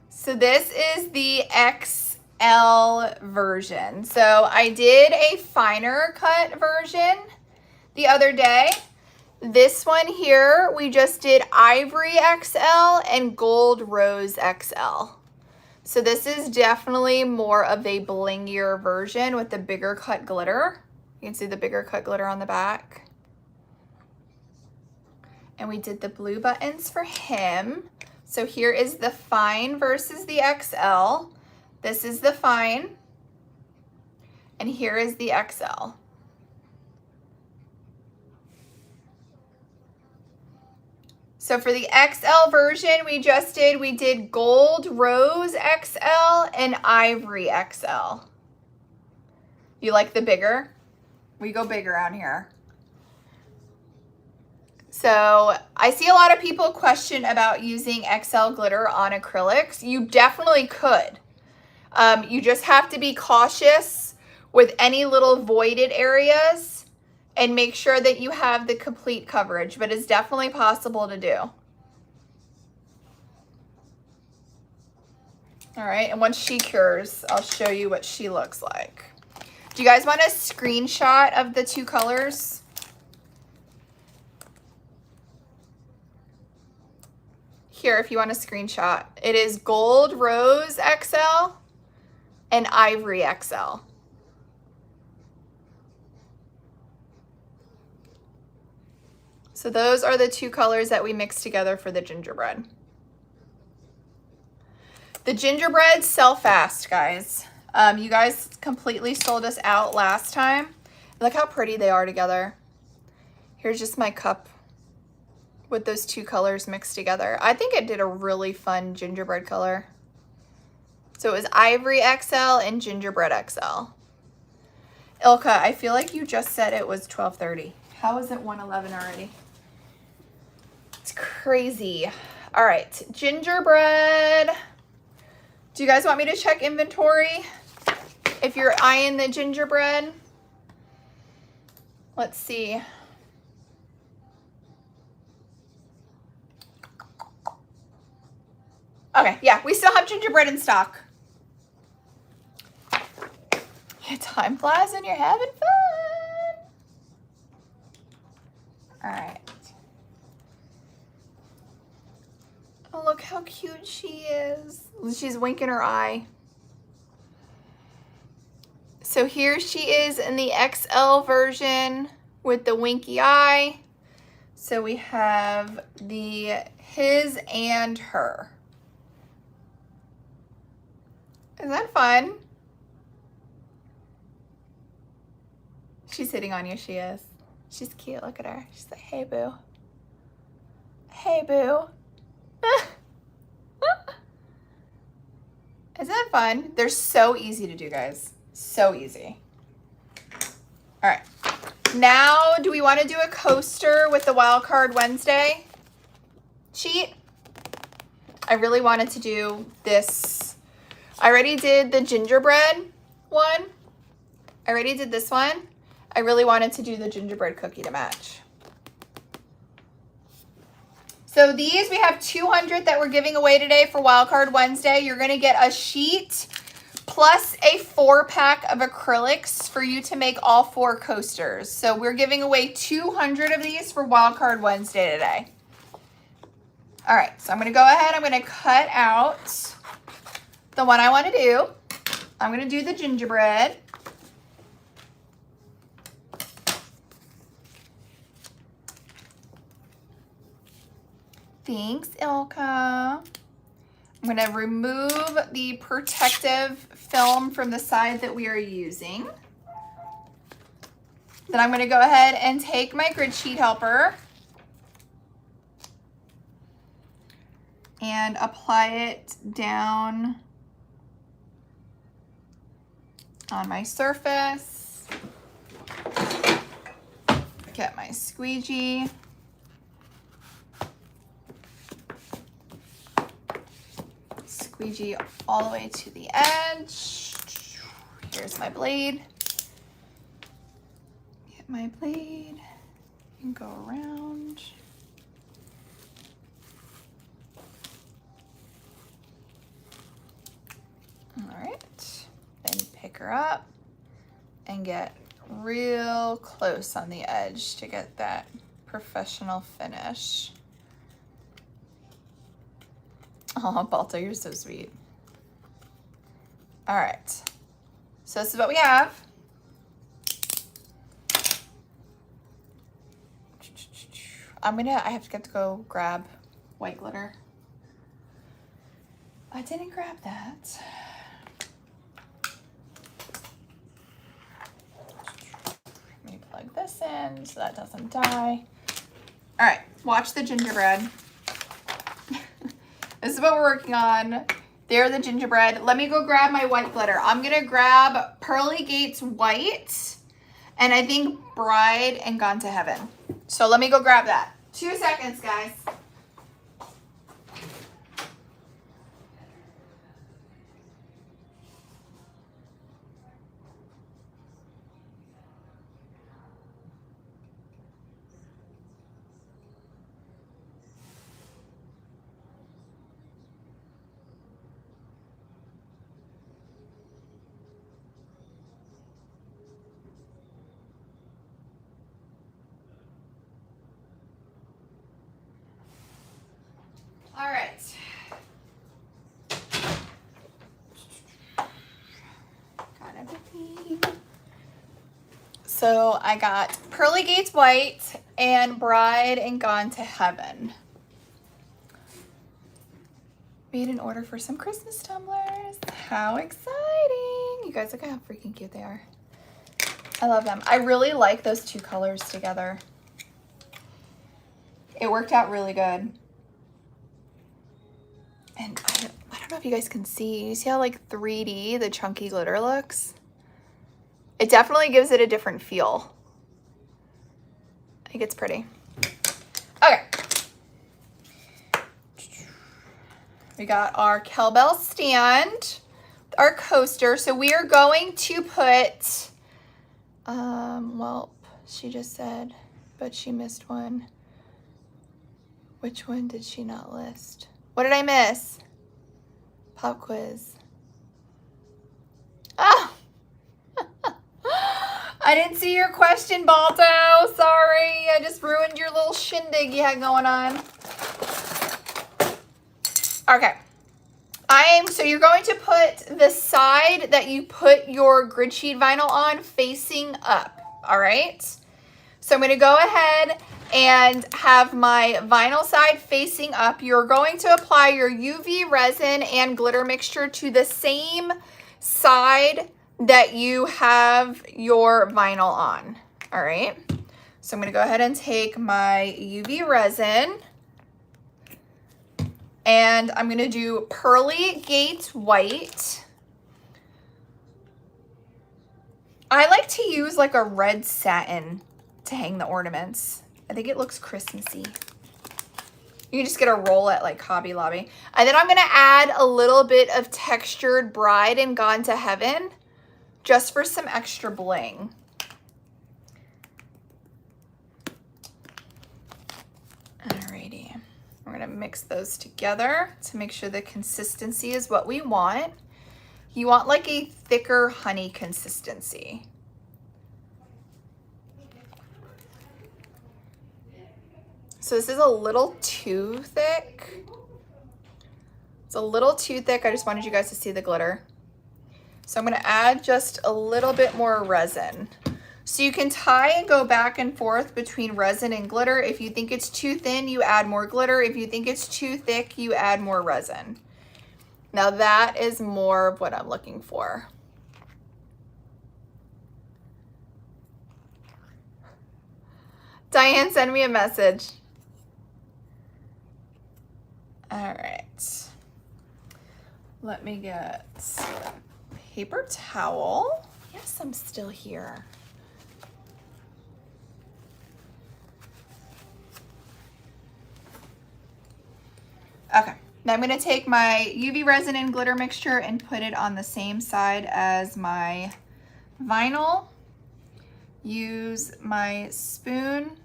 So this is the XL version. So I did a finer cut version the other day. This one here, we just did ivory XL and gold rose XL. So this is definitely more of a blingier version with the bigger cut glitter. You can see the bigger cut glitter on the back. And we did the blue buttons for him. So here is the fine versus the XL. This is the fine. And here is the XL. So for the XL version, we did gold rose XL and ivory XL. You like the bigger? We go big around here. So I see a lot of people question about using XL glitter on acrylics. You definitely could. You just have to be cautious with any little voided areas and make sure that you have the complete coverage, but it's definitely possible to do. All right, and once she cures, I'll show you what she looks like. Do you guys want a screenshot of the two colors? Here, if you want a screenshot. It is gold rose XL and ivory XL. So those are the two colors that we mixed together for the gingerbread. The gingerbreads sell fast, guys. You guys completely sold us out last time. Look how pretty they are together. Here's just my cup with those two colors mixed together. I think it did a really fun gingerbread color. So it was ivory XL and gingerbread XL. Ilka, I feel like you just said it was 12:30. How is it 1:11 already? It's crazy. All right, gingerbread. Do you guys want me to check inventory? If you're eyeing the gingerbread, let's see. Okay, yeah, we still have gingerbread in stock. Yeah, time flies when you're having fun. All right. Oh, look how cute she is. She's winking her eye. So here she is in the XL version with the winky eye. So we have the his and her. Isn't that fun? She's hitting on you, she is. She's cute, look at her. She's like, hey, boo. Hey, boo. Isn't that fun? They're so easy to do, guys. So easy. All right. Now, do we want to do a coaster with the Wildcard Wednesday sheet? I really wanted to do this. I already did the gingerbread one. I already did this one. I really wanted to do the gingerbread cookie to match. So these, we have 200 that we're giving away today for Wildcard Wednesday. You're going to get a sheet plus a 4-pack of acrylics for you to make all 4 coasters. So we're giving away 200 of these for Wildcard Wednesday today. All right, so I'm going to go ahead. I'm going to cut out the one I want to do. I'm going to do the gingerbread. Thanks, Ilka. I'm going to remove the protective film from the side that we are using. Then I'm going to go ahead and take my grid sheet helper and apply it down on my surface. Get my squeegee. Squeegee all the way to the edge. Here's my blade. Get my blade and go around. All right, then pick her up and get real close on the edge to get that professional finish. Oh, Balto, you're so sweet. All right, so this is what we have. I have to get to go grab white glitter. I didn't grab that. Let me plug this in so that doesn't die. All right, watch the gingerbread. This is what we're working on. There, the gingerbread. Let me go grab my white glitter. I'm gonna grab Pearly Gates White, and I think Bride and Gone to Heaven. So let me go grab that. 2 seconds, guys. All right. Got everything. So I got Pearly Gates White and Bride and Gone to Heaven. Made an order for some Christmas tumblers. How exciting. You guys, look how freaking cute they are. I love them. I really like those 2 colors together. It worked out really good. And I don't know if you guys can see. You see how like 3D the chunky glitter looks? It definitely gives it a different feel. I think it's pretty. Okay. We got our kettlebell stand, our coaster. So we are going to put, well, she just said, but she missed one. Which one did she not list? What did I miss? Pop quiz. Oh! I didn't see your question, Balto. Sorry. I just ruined your little shindig you had going on. Okay. So you're going to put the side that you put your grid sheet vinyl on facing up. All right? So I'm going to go ahead and have my vinyl side facing up. You're going to apply your UV resin and glitter mixture to the same side that you have your vinyl on. All right. So I'm going to go ahead and take my UV resin and I'm going to do Pearly Gates White. I like to use like a red satin to hang the ornaments. I think it looks Christmassy. You can just get a roll at like Hobby Lobby. And then I'm gonna add a little bit of textured Bride and Gone to Heaven just for some extra bling. Alrighty, we're gonna mix those together to make sure the consistency is what we want. You want like a thicker honey consistency. So this is a little too thick. It's a little too thick. I just wanted you guys to see the glitter. So I'm gonna add just a little bit more resin. So you can tie and go back and forth between resin and glitter. If you think it's too thin, you add more glitter. If you think it's too thick, you add more resin. Now that is more of what I'm looking for. Diane, send me a message. All right, let me get paper towel. Yes, I'm still here. Okay, now I'm gonna take my UV resin and glitter mixture and put it on the same side as my vinyl. Use my spoon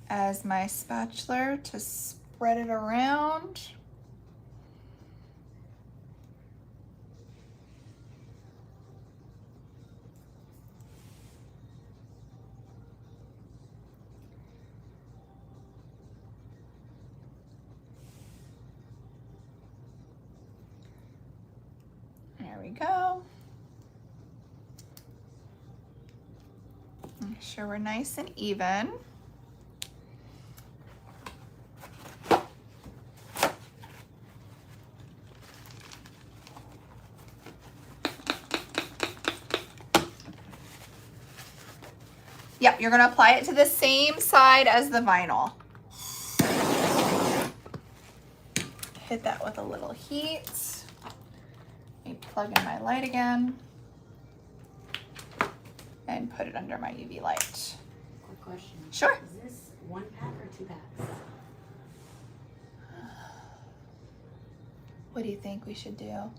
as my spatula to spread it around. There we go. Make sure we're nice and even. Yep, you're gonna apply it to the same side as the vinyl. Hit that with a little heat. Let me plug in my light again. And put it under my UV light. Quick question. Sure. Is this 1 pack or 2 packs? What do you think we should do?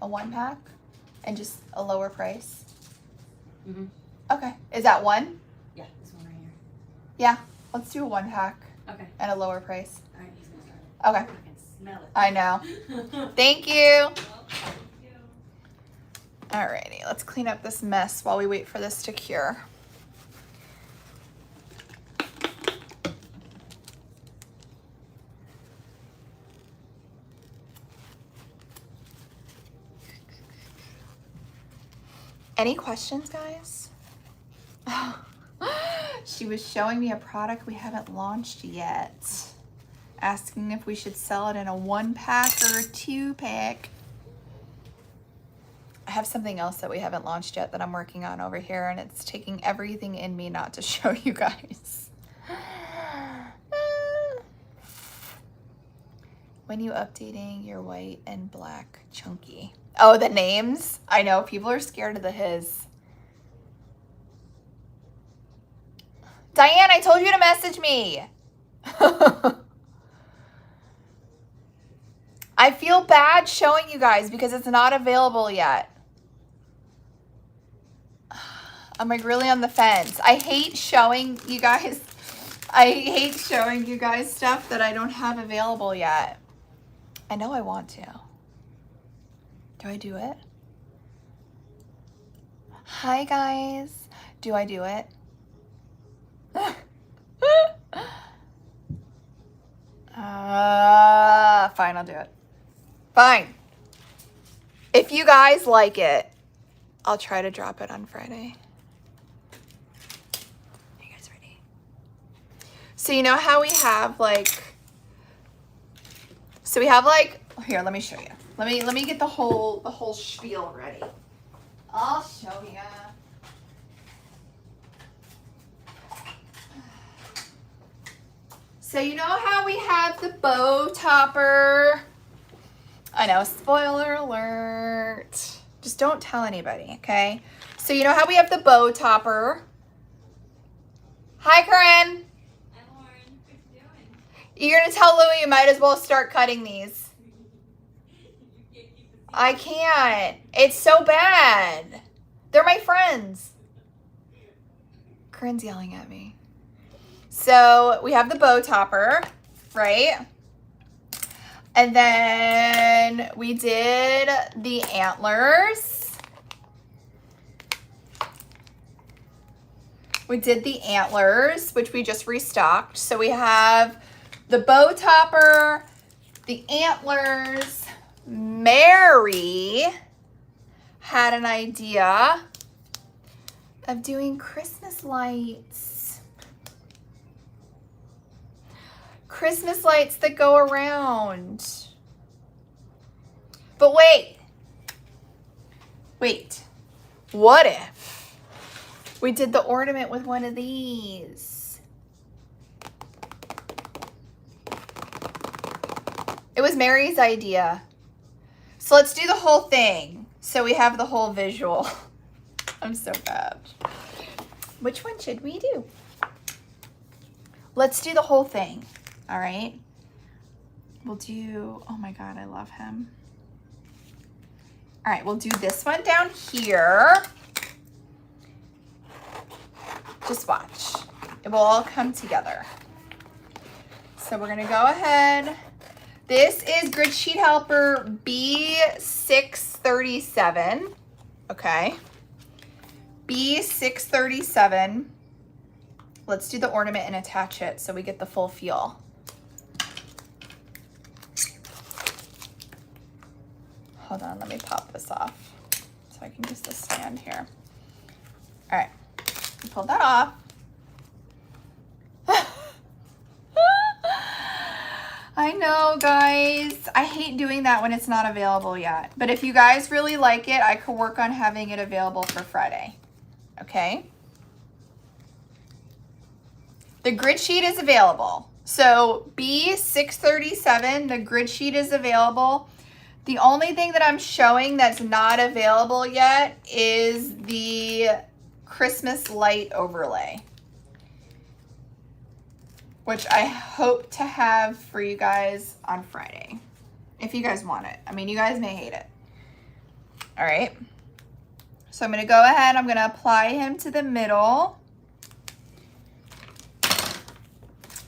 A 1-pack and just a lower price? Mm-hmm. Okay, is that one? Yeah, this one right here. Yeah, let's do a 1-pack Okay. and a lower price. All right, he's gonna start it. Okay, I can smell it. I know. Thank you. Alrighty, let's clean up this mess while we wait for this to cure. Any questions, guys? She was showing me a product we haven't launched yet, asking if we should sell it in a 1-pack or a 2-pack. I have something else that we haven't launched yet that I'm working on over here, and it's taking everything in me not to show you guys. When you updating your white and black chunky? Oh, the names? I know, people are scared of the his. Diane, I told you to message me. I feel bad showing you guys because it's not available yet. I'm like really on the fence. I hate showing you guys. I hate showing you guys stuff that I don't have available yet. I know I want to. Do I do it? Hi guys. Do I do it? Fine, I'll do it. Fine. If you guys like it, I'll try to drop it on Friday. Are you guys ready? So you know how we have like, here, let me show you. Let me get the whole spiel ready. I'll show you. So you know how we have the bow topper? I know, spoiler alert. Just don't tell anybody, okay? So you know how we have the bow topper? Hi, Corinne. Hi, Lauren. What you doing? You're gonna tell Louie you might as well start cutting these. You can't keep the I can't. It's so bad. They're my friends. Corinne's yelling at me. So we have the bow topper, right? And then we did the antlers. We did the antlers, which we just restocked. So we have the bow topper, the antlers. Mary had an idea of doing Christmas lights. Christmas lights that go around. But wait. What if we did the ornament with one of these? It was Mary's idea. So let's do the whole thing. So we have the whole visual. I'm so bad. Which one should we do? Let's do the whole thing. All right. We'll do, oh my God, I love him. All right, we'll do this one down here. Just watch. It will all come together. So we're gonna go ahead. This is Grid Sheet Helper B637, okay? B637. Let's do the ornament and attach it so we get the full feel. Hold on, let me pop this off so I can use the stand here. All right, we pulled that off. I know, guys. I hate doing that when it's not available yet. But if you guys really like it, I could work on having it available for Friday. Okay? The grid sheet is available. So B637, the grid sheet is available. The only thing that I'm showing that's not available yet is the Christmas light overlay, which I hope to have for you guys on Friday, if you guys want it. I mean, you guys may hate it. All right. So I'm gonna go ahead, I'm gonna apply him to the middle.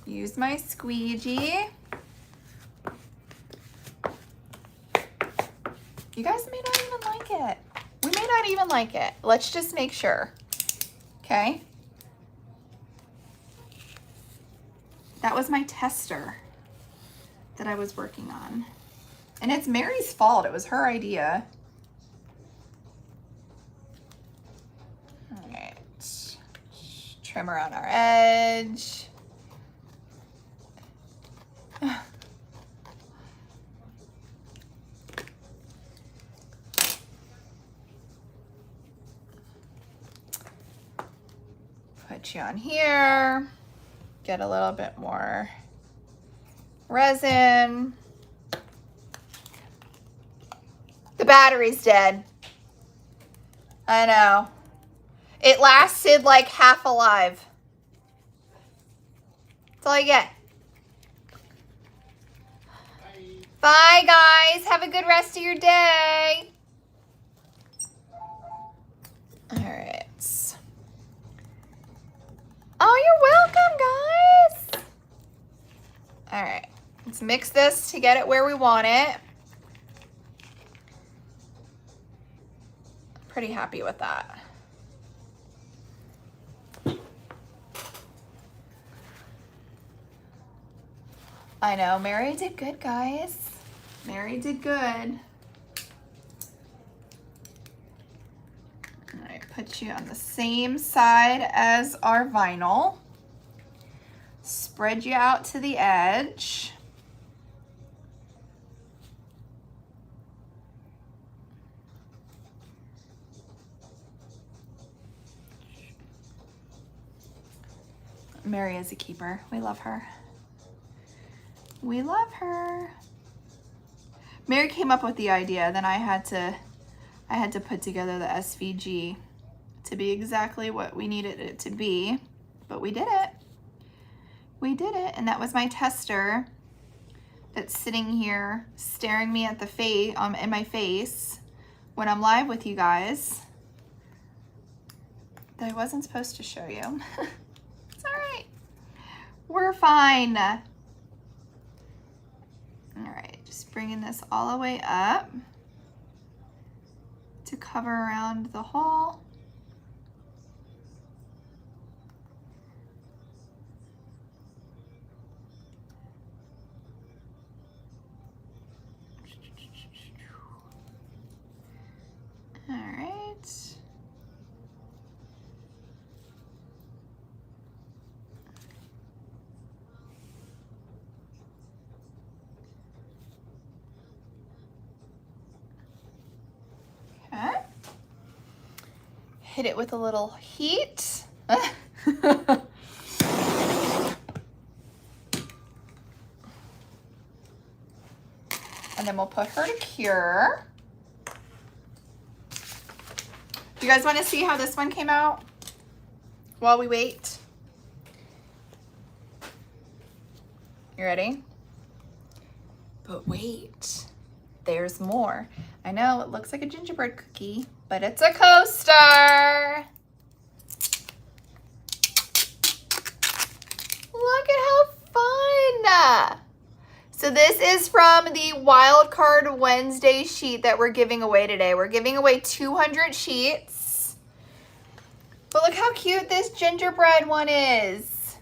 Use my squeegee. You guys may not even like it. We may not even like it. Let's just make sure, okay? That was my tester that I was working on. And it's Mary's fault. It was her idea. All right. Trim around our edge. Put you on here. Get a little bit more resin. The battery's dead. I know. It lasted like half alive. That's all I get. Bye, guys. Have a good rest of your day. All right. Oh, you're welcome, guys. All right, let's mix this to get it where we want it. Pretty happy with that. I know, Mary did good, guys. Mary did good. All right, put you on the same side as our vinyl. Spread you out to the edge. Mary is a keeper. We love her. We love her. Mary came up with the idea, then I had to put together the SVG to be exactly what we needed it to be. but we did it. We did it, and that was my tester that's sitting here staring me at the face, in my face when I'm live with you guys. That I wasn't supposed to show you. It's all right. We're fine. All right, just bringing this all the way up to cover around the hole. All right. Okay. Hit it with a little heat. And then we'll put her to cure. Do you guys want to see how this one came out while we wait? You ready? But wait, there's more. I know it looks like a gingerbread cookie, but it's a coaster. Look at how fun. So this is from the Wildcard Wednesday sheet that we're giving away today. We're giving away 200 sheets. But look how cute this gingerbread one is.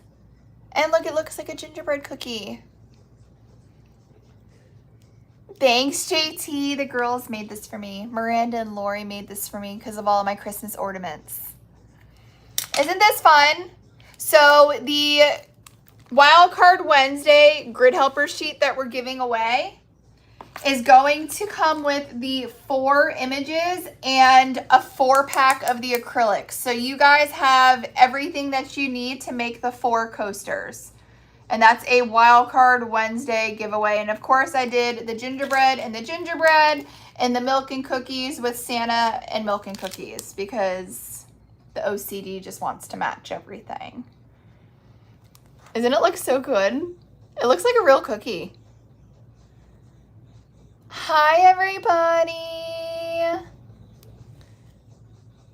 And look, it looks like a gingerbread cookie. Thanks, JT. The girls made this for me. Miranda and Lori made this for me because of all of my Christmas ornaments. Isn't this fun? So the Wildcard Wednesday grid helper sheet that we're giving away is going to come with the 4 images and a 4-pack of the acrylics. So you guys have everything that you need to make the 4 coasters. And that's a Wildcard Wednesday giveaway. And of course I did the gingerbread and the milk and cookies with Santa and milk and cookies because the OCD just wants to match everything. Doesn't it look so good? It looks like a real cookie. Hi, everybody.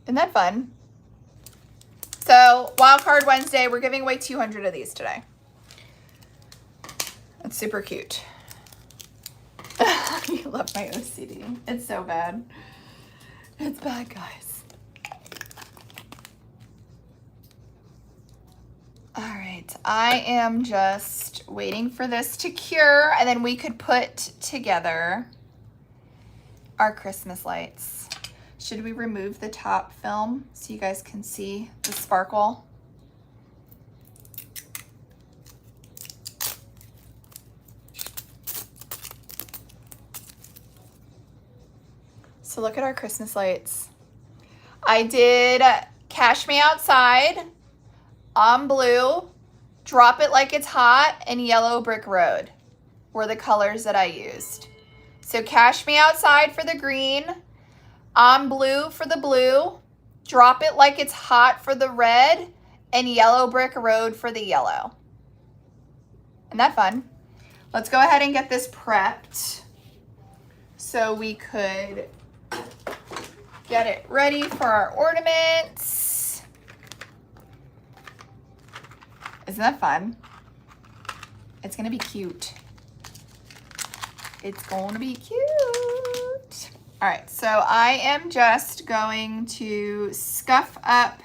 Isn't that fun? So, Wildcard Wednesday, we're giving away 200 of these today. That's super cute. You love my OCD. It's so bad. It's bad, guys. All right, I am just waiting for this to cure, and then we could put together our Christmas lights. Should we remove the top film so you guys can see the sparkle? So look at our Christmas lights. I did Cash Me Outside on blue, Drop It Like It's Hot, and Yellow Brick Road were the colors that I used. So Cash Me Outside for the green, on blue for the blue, Drop It Like It's Hot for the red, and Yellow Brick Road for the yellow. Isn't that fun? Let's go ahead and get this prepped so we could get it ready for our ornaments. Isn't that fun? It's gonna be cute. It's gonna be cute. All right, so I am just going to scuff up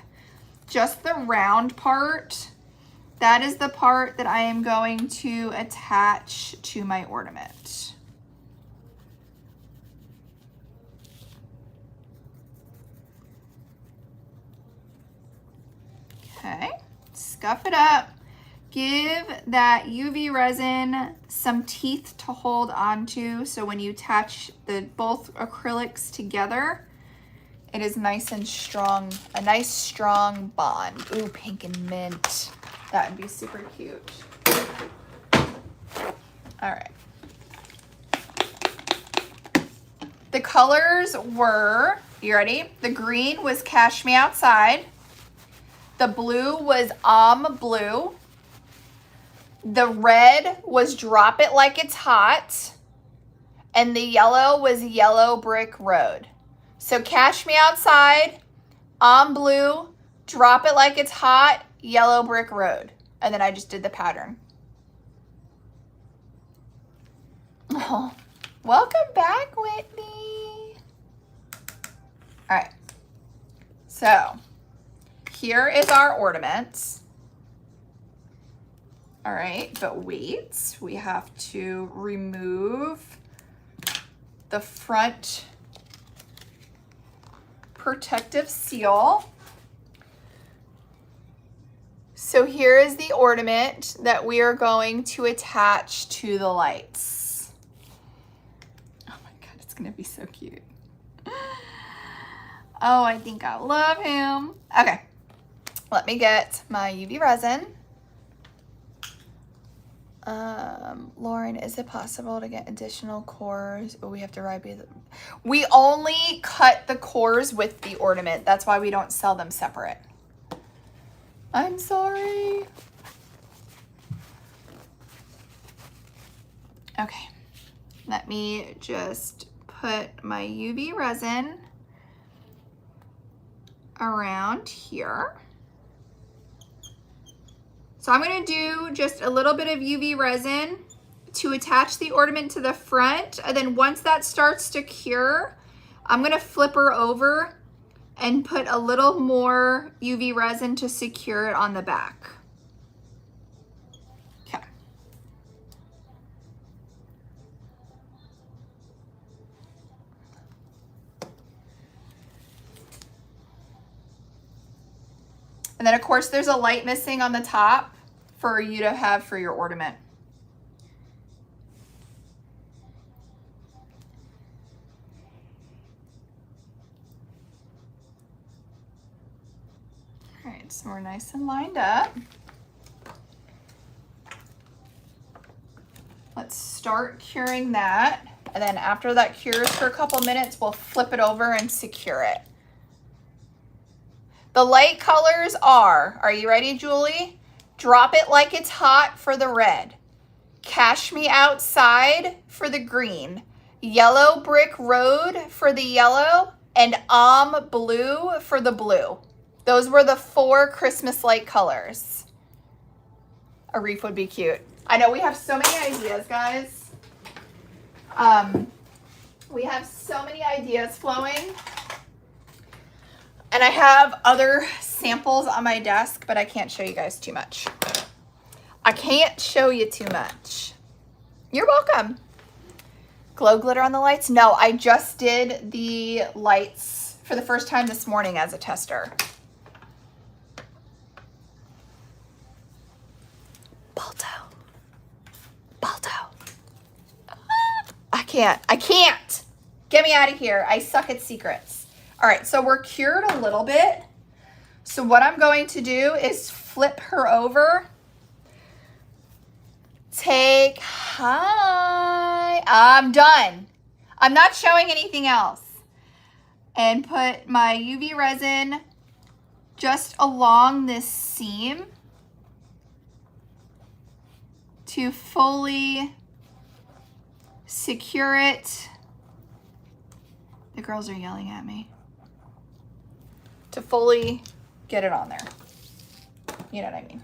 just the round part. That is the part that I am going to attach to my ornament. Okay, scuff it up. Give that UV resin some teeth to hold onto, so when you attach both acrylics together, it is nice and strong, a nice strong bond. Ooh, pink and mint. That would be super cute. All right. The colors were, you ready? The green was Cash Me Outside. The blue was blue. The red was drop it like it's hot. And the yellow was yellow brick road. So cash me outside, blue, drop it like it's hot, yellow brick road. And then I just did the pattern. Oh, welcome back, Whitney. All right. So here is our ornament. All right, but wait, we have to remove the front protective seal. So here is the ornament that we are going to attach to the lights. Oh my God, it's gonna be so cute. Oh, I think I love him. Okay, let me get my UV resin. Lauren, is it possible to get additional cores? Oh, we have to write. We only cut the cores with the ornament. That's why we don't sell them separate. I'm sorry. Okay, let me just put my UV resin around here. So I'm gonna do just a little bit of UV resin to attach the ornament to the front. And then once that starts to cure, I'm gonna flip her over and put a little more UV resin to secure it on the back. Okay. And then of course there's a light missing on the top for you to have for your ornament. All right, so we're nice and lined up. Let's start curing that. And then after that cures for a couple minutes, we'll flip it over and secure it. The light colors are you ready, Julie? Drop it like it's hot for the red. Cash me outside for the green. Yellow brick road for the yellow. And blue for the blue. Those were the 4 Christmas light colors. A wreath would be cute. I know we have so many ideas, guys. We have so many ideas flowing. And I have other samples on my desk, but I can't show you guys too much. I can't show you too much. You're welcome. Glow glitter on the lights? No, I just did the lights for the first time this morning as a tester. Balto. I can't. Get me out of here. I suck at secrets. All right, so we're cured a little bit. So what I'm going to do is flip her over. I'm done. I'm not showing anything else. And put my UV resin just along this seam to fully secure it. The girls are yelling at me. To fully get it on there. You know what I mean?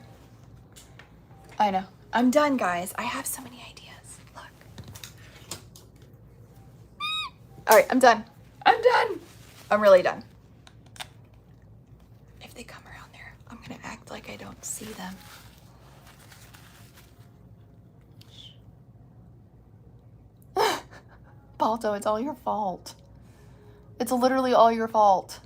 I know. I'm done, guys. I have so many ideas. Look. All right, I'm done. I'm really done. If they come around there, I'm gonna act like I don't see them. Balto, it's all your fault. It's literally all your fault.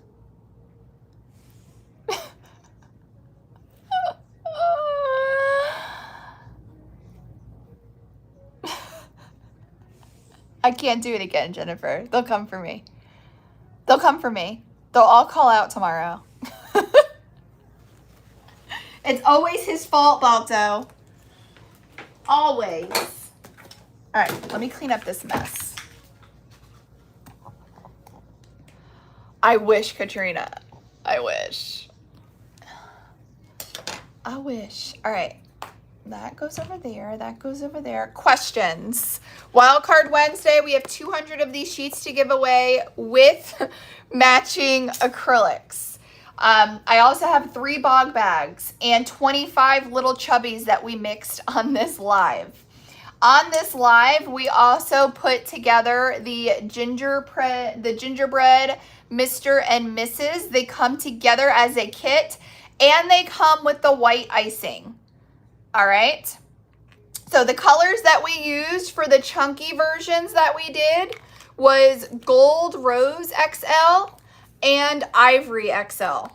I can't do it again, Jennifer. They'll come for me. They'll all call out tomorrow. It's always his fault, Balto. Always. All right, let me clean up this mess. I wish, Katrina. I wish. I wish. All right. That goes over there. That goes over there. Questions. Wildcard Wednesday. We have 200 of these sheets to give away with matching acrylics. I also have 3 bog bags and 25 little chubbies that we mixed on this live. On this live, we also put together the gingerbread Mr. and Mrs. They come together as a kit, and they come with the white icing. All right. So the colors that we used for the chunky versions that we did was Gold Rose XL and Ivory XL.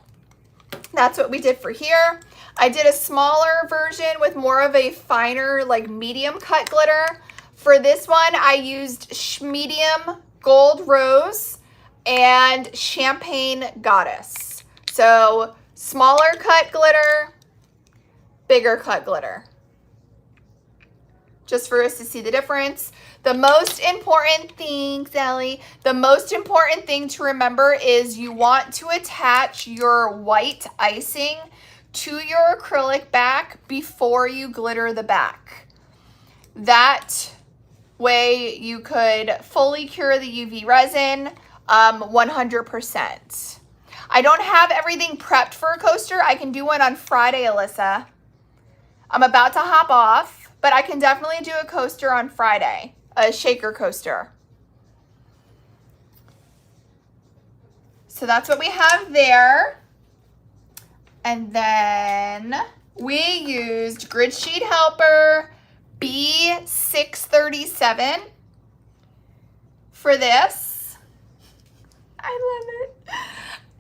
That's what we did for here. I did a smaller version with more of a finer, like medium cut glitter. For this one, I used medium Gold Rose and Champagne Goddess. So smaller cut glitter, bigger cut glitter, just for us to see the difference. The most important thing, Sally, the most important thing to remember is you want to attach your white icing to your acrylic back before you glitter the back. That way you could fully cure the UV resin 100%. I don't have everything prepped for a coaster. I can do one on Friday, Alyssa. I'm about to hop off, but I can definitely do a coaster on Friday, a shaker coaster. So that's what we have there. And then we used Grid Sheet Helper B637 for this. I love it.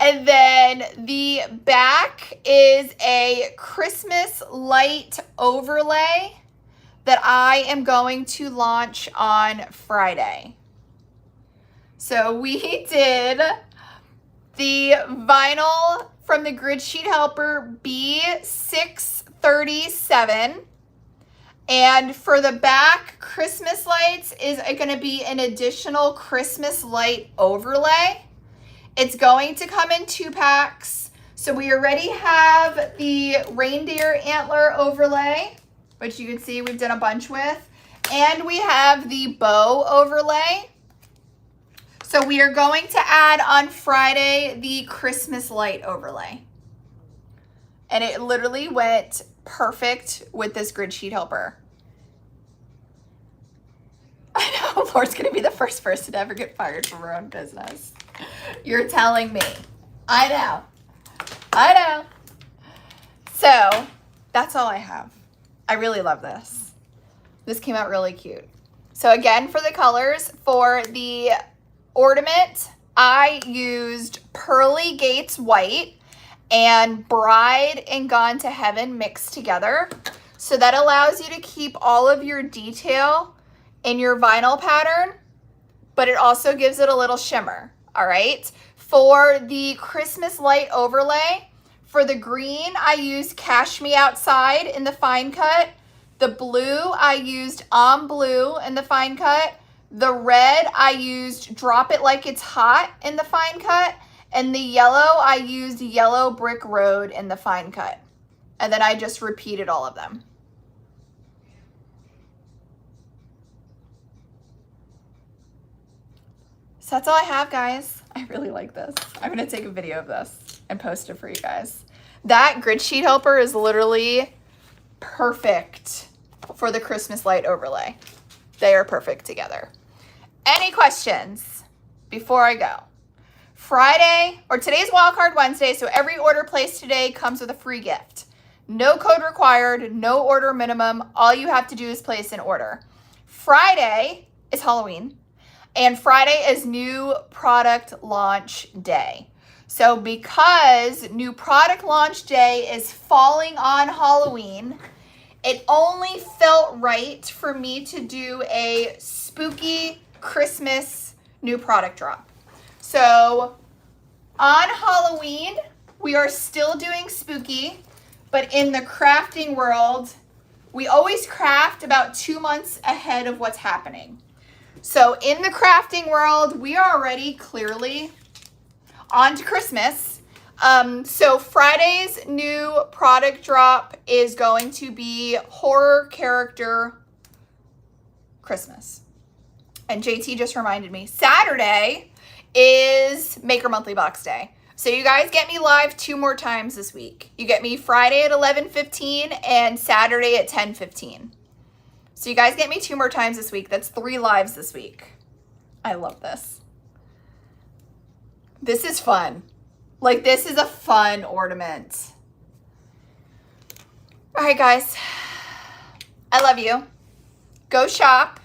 And then the back is a Christmas light overlay that I am going to launch on Friday. So we did the vinyl from the Grid Sheet Helper B637. And for the back, Christmas lights is going to be an additional Christmas light overlay. It's going to come in 2 packs. So we already have the reindeer antler overlay, which you can see we've done a bunch with. And we have the bow overlay. So we are going to add on Friday the Christmas light overlay. And it literally went perfect with this Grid Sheet Helper. I know, Laura's going to be the first person to ever get fired from her own business. You're telling me. I know. I know. So that's all I have. I really love this. This came out really cute. So again, for the colors, for the ornament, I used Pearly Gates White and Bride and Gone to Heaven mixed together. So that allows you to keep all of your detail in your vinyl pattern, but it also gives it a little shimmer. All right. For the Christmas light overlay, for the green, I used Cash Me Outside in the fine cut. The blue, I used Blue in the fine cut. The red, I used Drop It Like It's Hot in the fine cut. And the yellow, I used Yellow Brick Road in the fine cut. And then I just repeated all of them. So that's all I have, guys. I really like this. I'm going to take a video of this and post it for you guys. That Grid Sheet Helper is literally perfect for the Christmas light overlay. They are perfect together. Any questions before I go? Friday, or today's Wildcard Wednesday, so every order placed today comes with a free gift. No code required, no order minimum. All you have to do is place an order. Friday is Halloween. And Friday is new product launch day. So because new product launch day is falling on Halloween, it only felt right for me to do a spooky Christmas new product drop. So on Halloween, we are still doing spooky, but in the crafting world, we always craft about 2 months ahead of what's happening. So in the crafting world, we are already clearly on to Christmas. So Friday's new product drop is going to be horror character Christmas. And JT just reminded me, Saturday is Maker Monthly Box Day. So you guys get me live 2 more times this week. You get me Friday at 11:15 and Saturday at 10:15. So you guys get me 2 more times this week. That's 3 lives this week. I love this. This is fun. Like, this is a fun ornament. All right, guys. I love you. Go shop.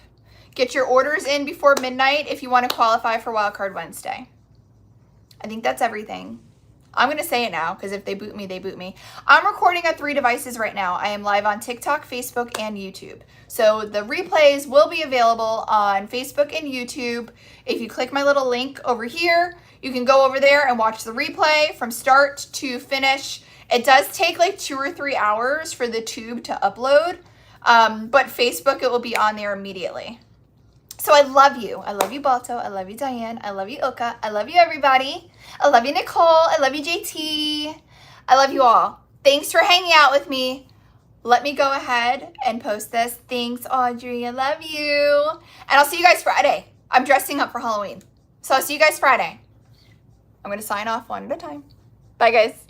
Get your orders in before midnight if you want to qualify for Wildcard Wednesday. I think that's everything. I'm going to say it now because if they boot me, they boot me. I'm recording on 3 devices right now. I am live on TikTok, Facebook, and YouTube. So the replays will be available on Facebook and YouTube. If you click my little link over here, you can go over there and watch the replay from start to finish. It does take like 2 or 3 hours for the tube to upload, but Facebook, it will be on there immediately. So I love you. I love you, Balto. I love you, Diane. I love you, Oka. I love you, everybody. I love you, Nicole. I love you, JT. I love you all. Thanks for hanging out with me. Let me go ahead and post this. Thanks, Audrey. I love you. And I'll see you guys Friday. I'm dressing up for Halloween. So I'll see you guys Friday. I'm going to sign off one at a time. Bye, guys.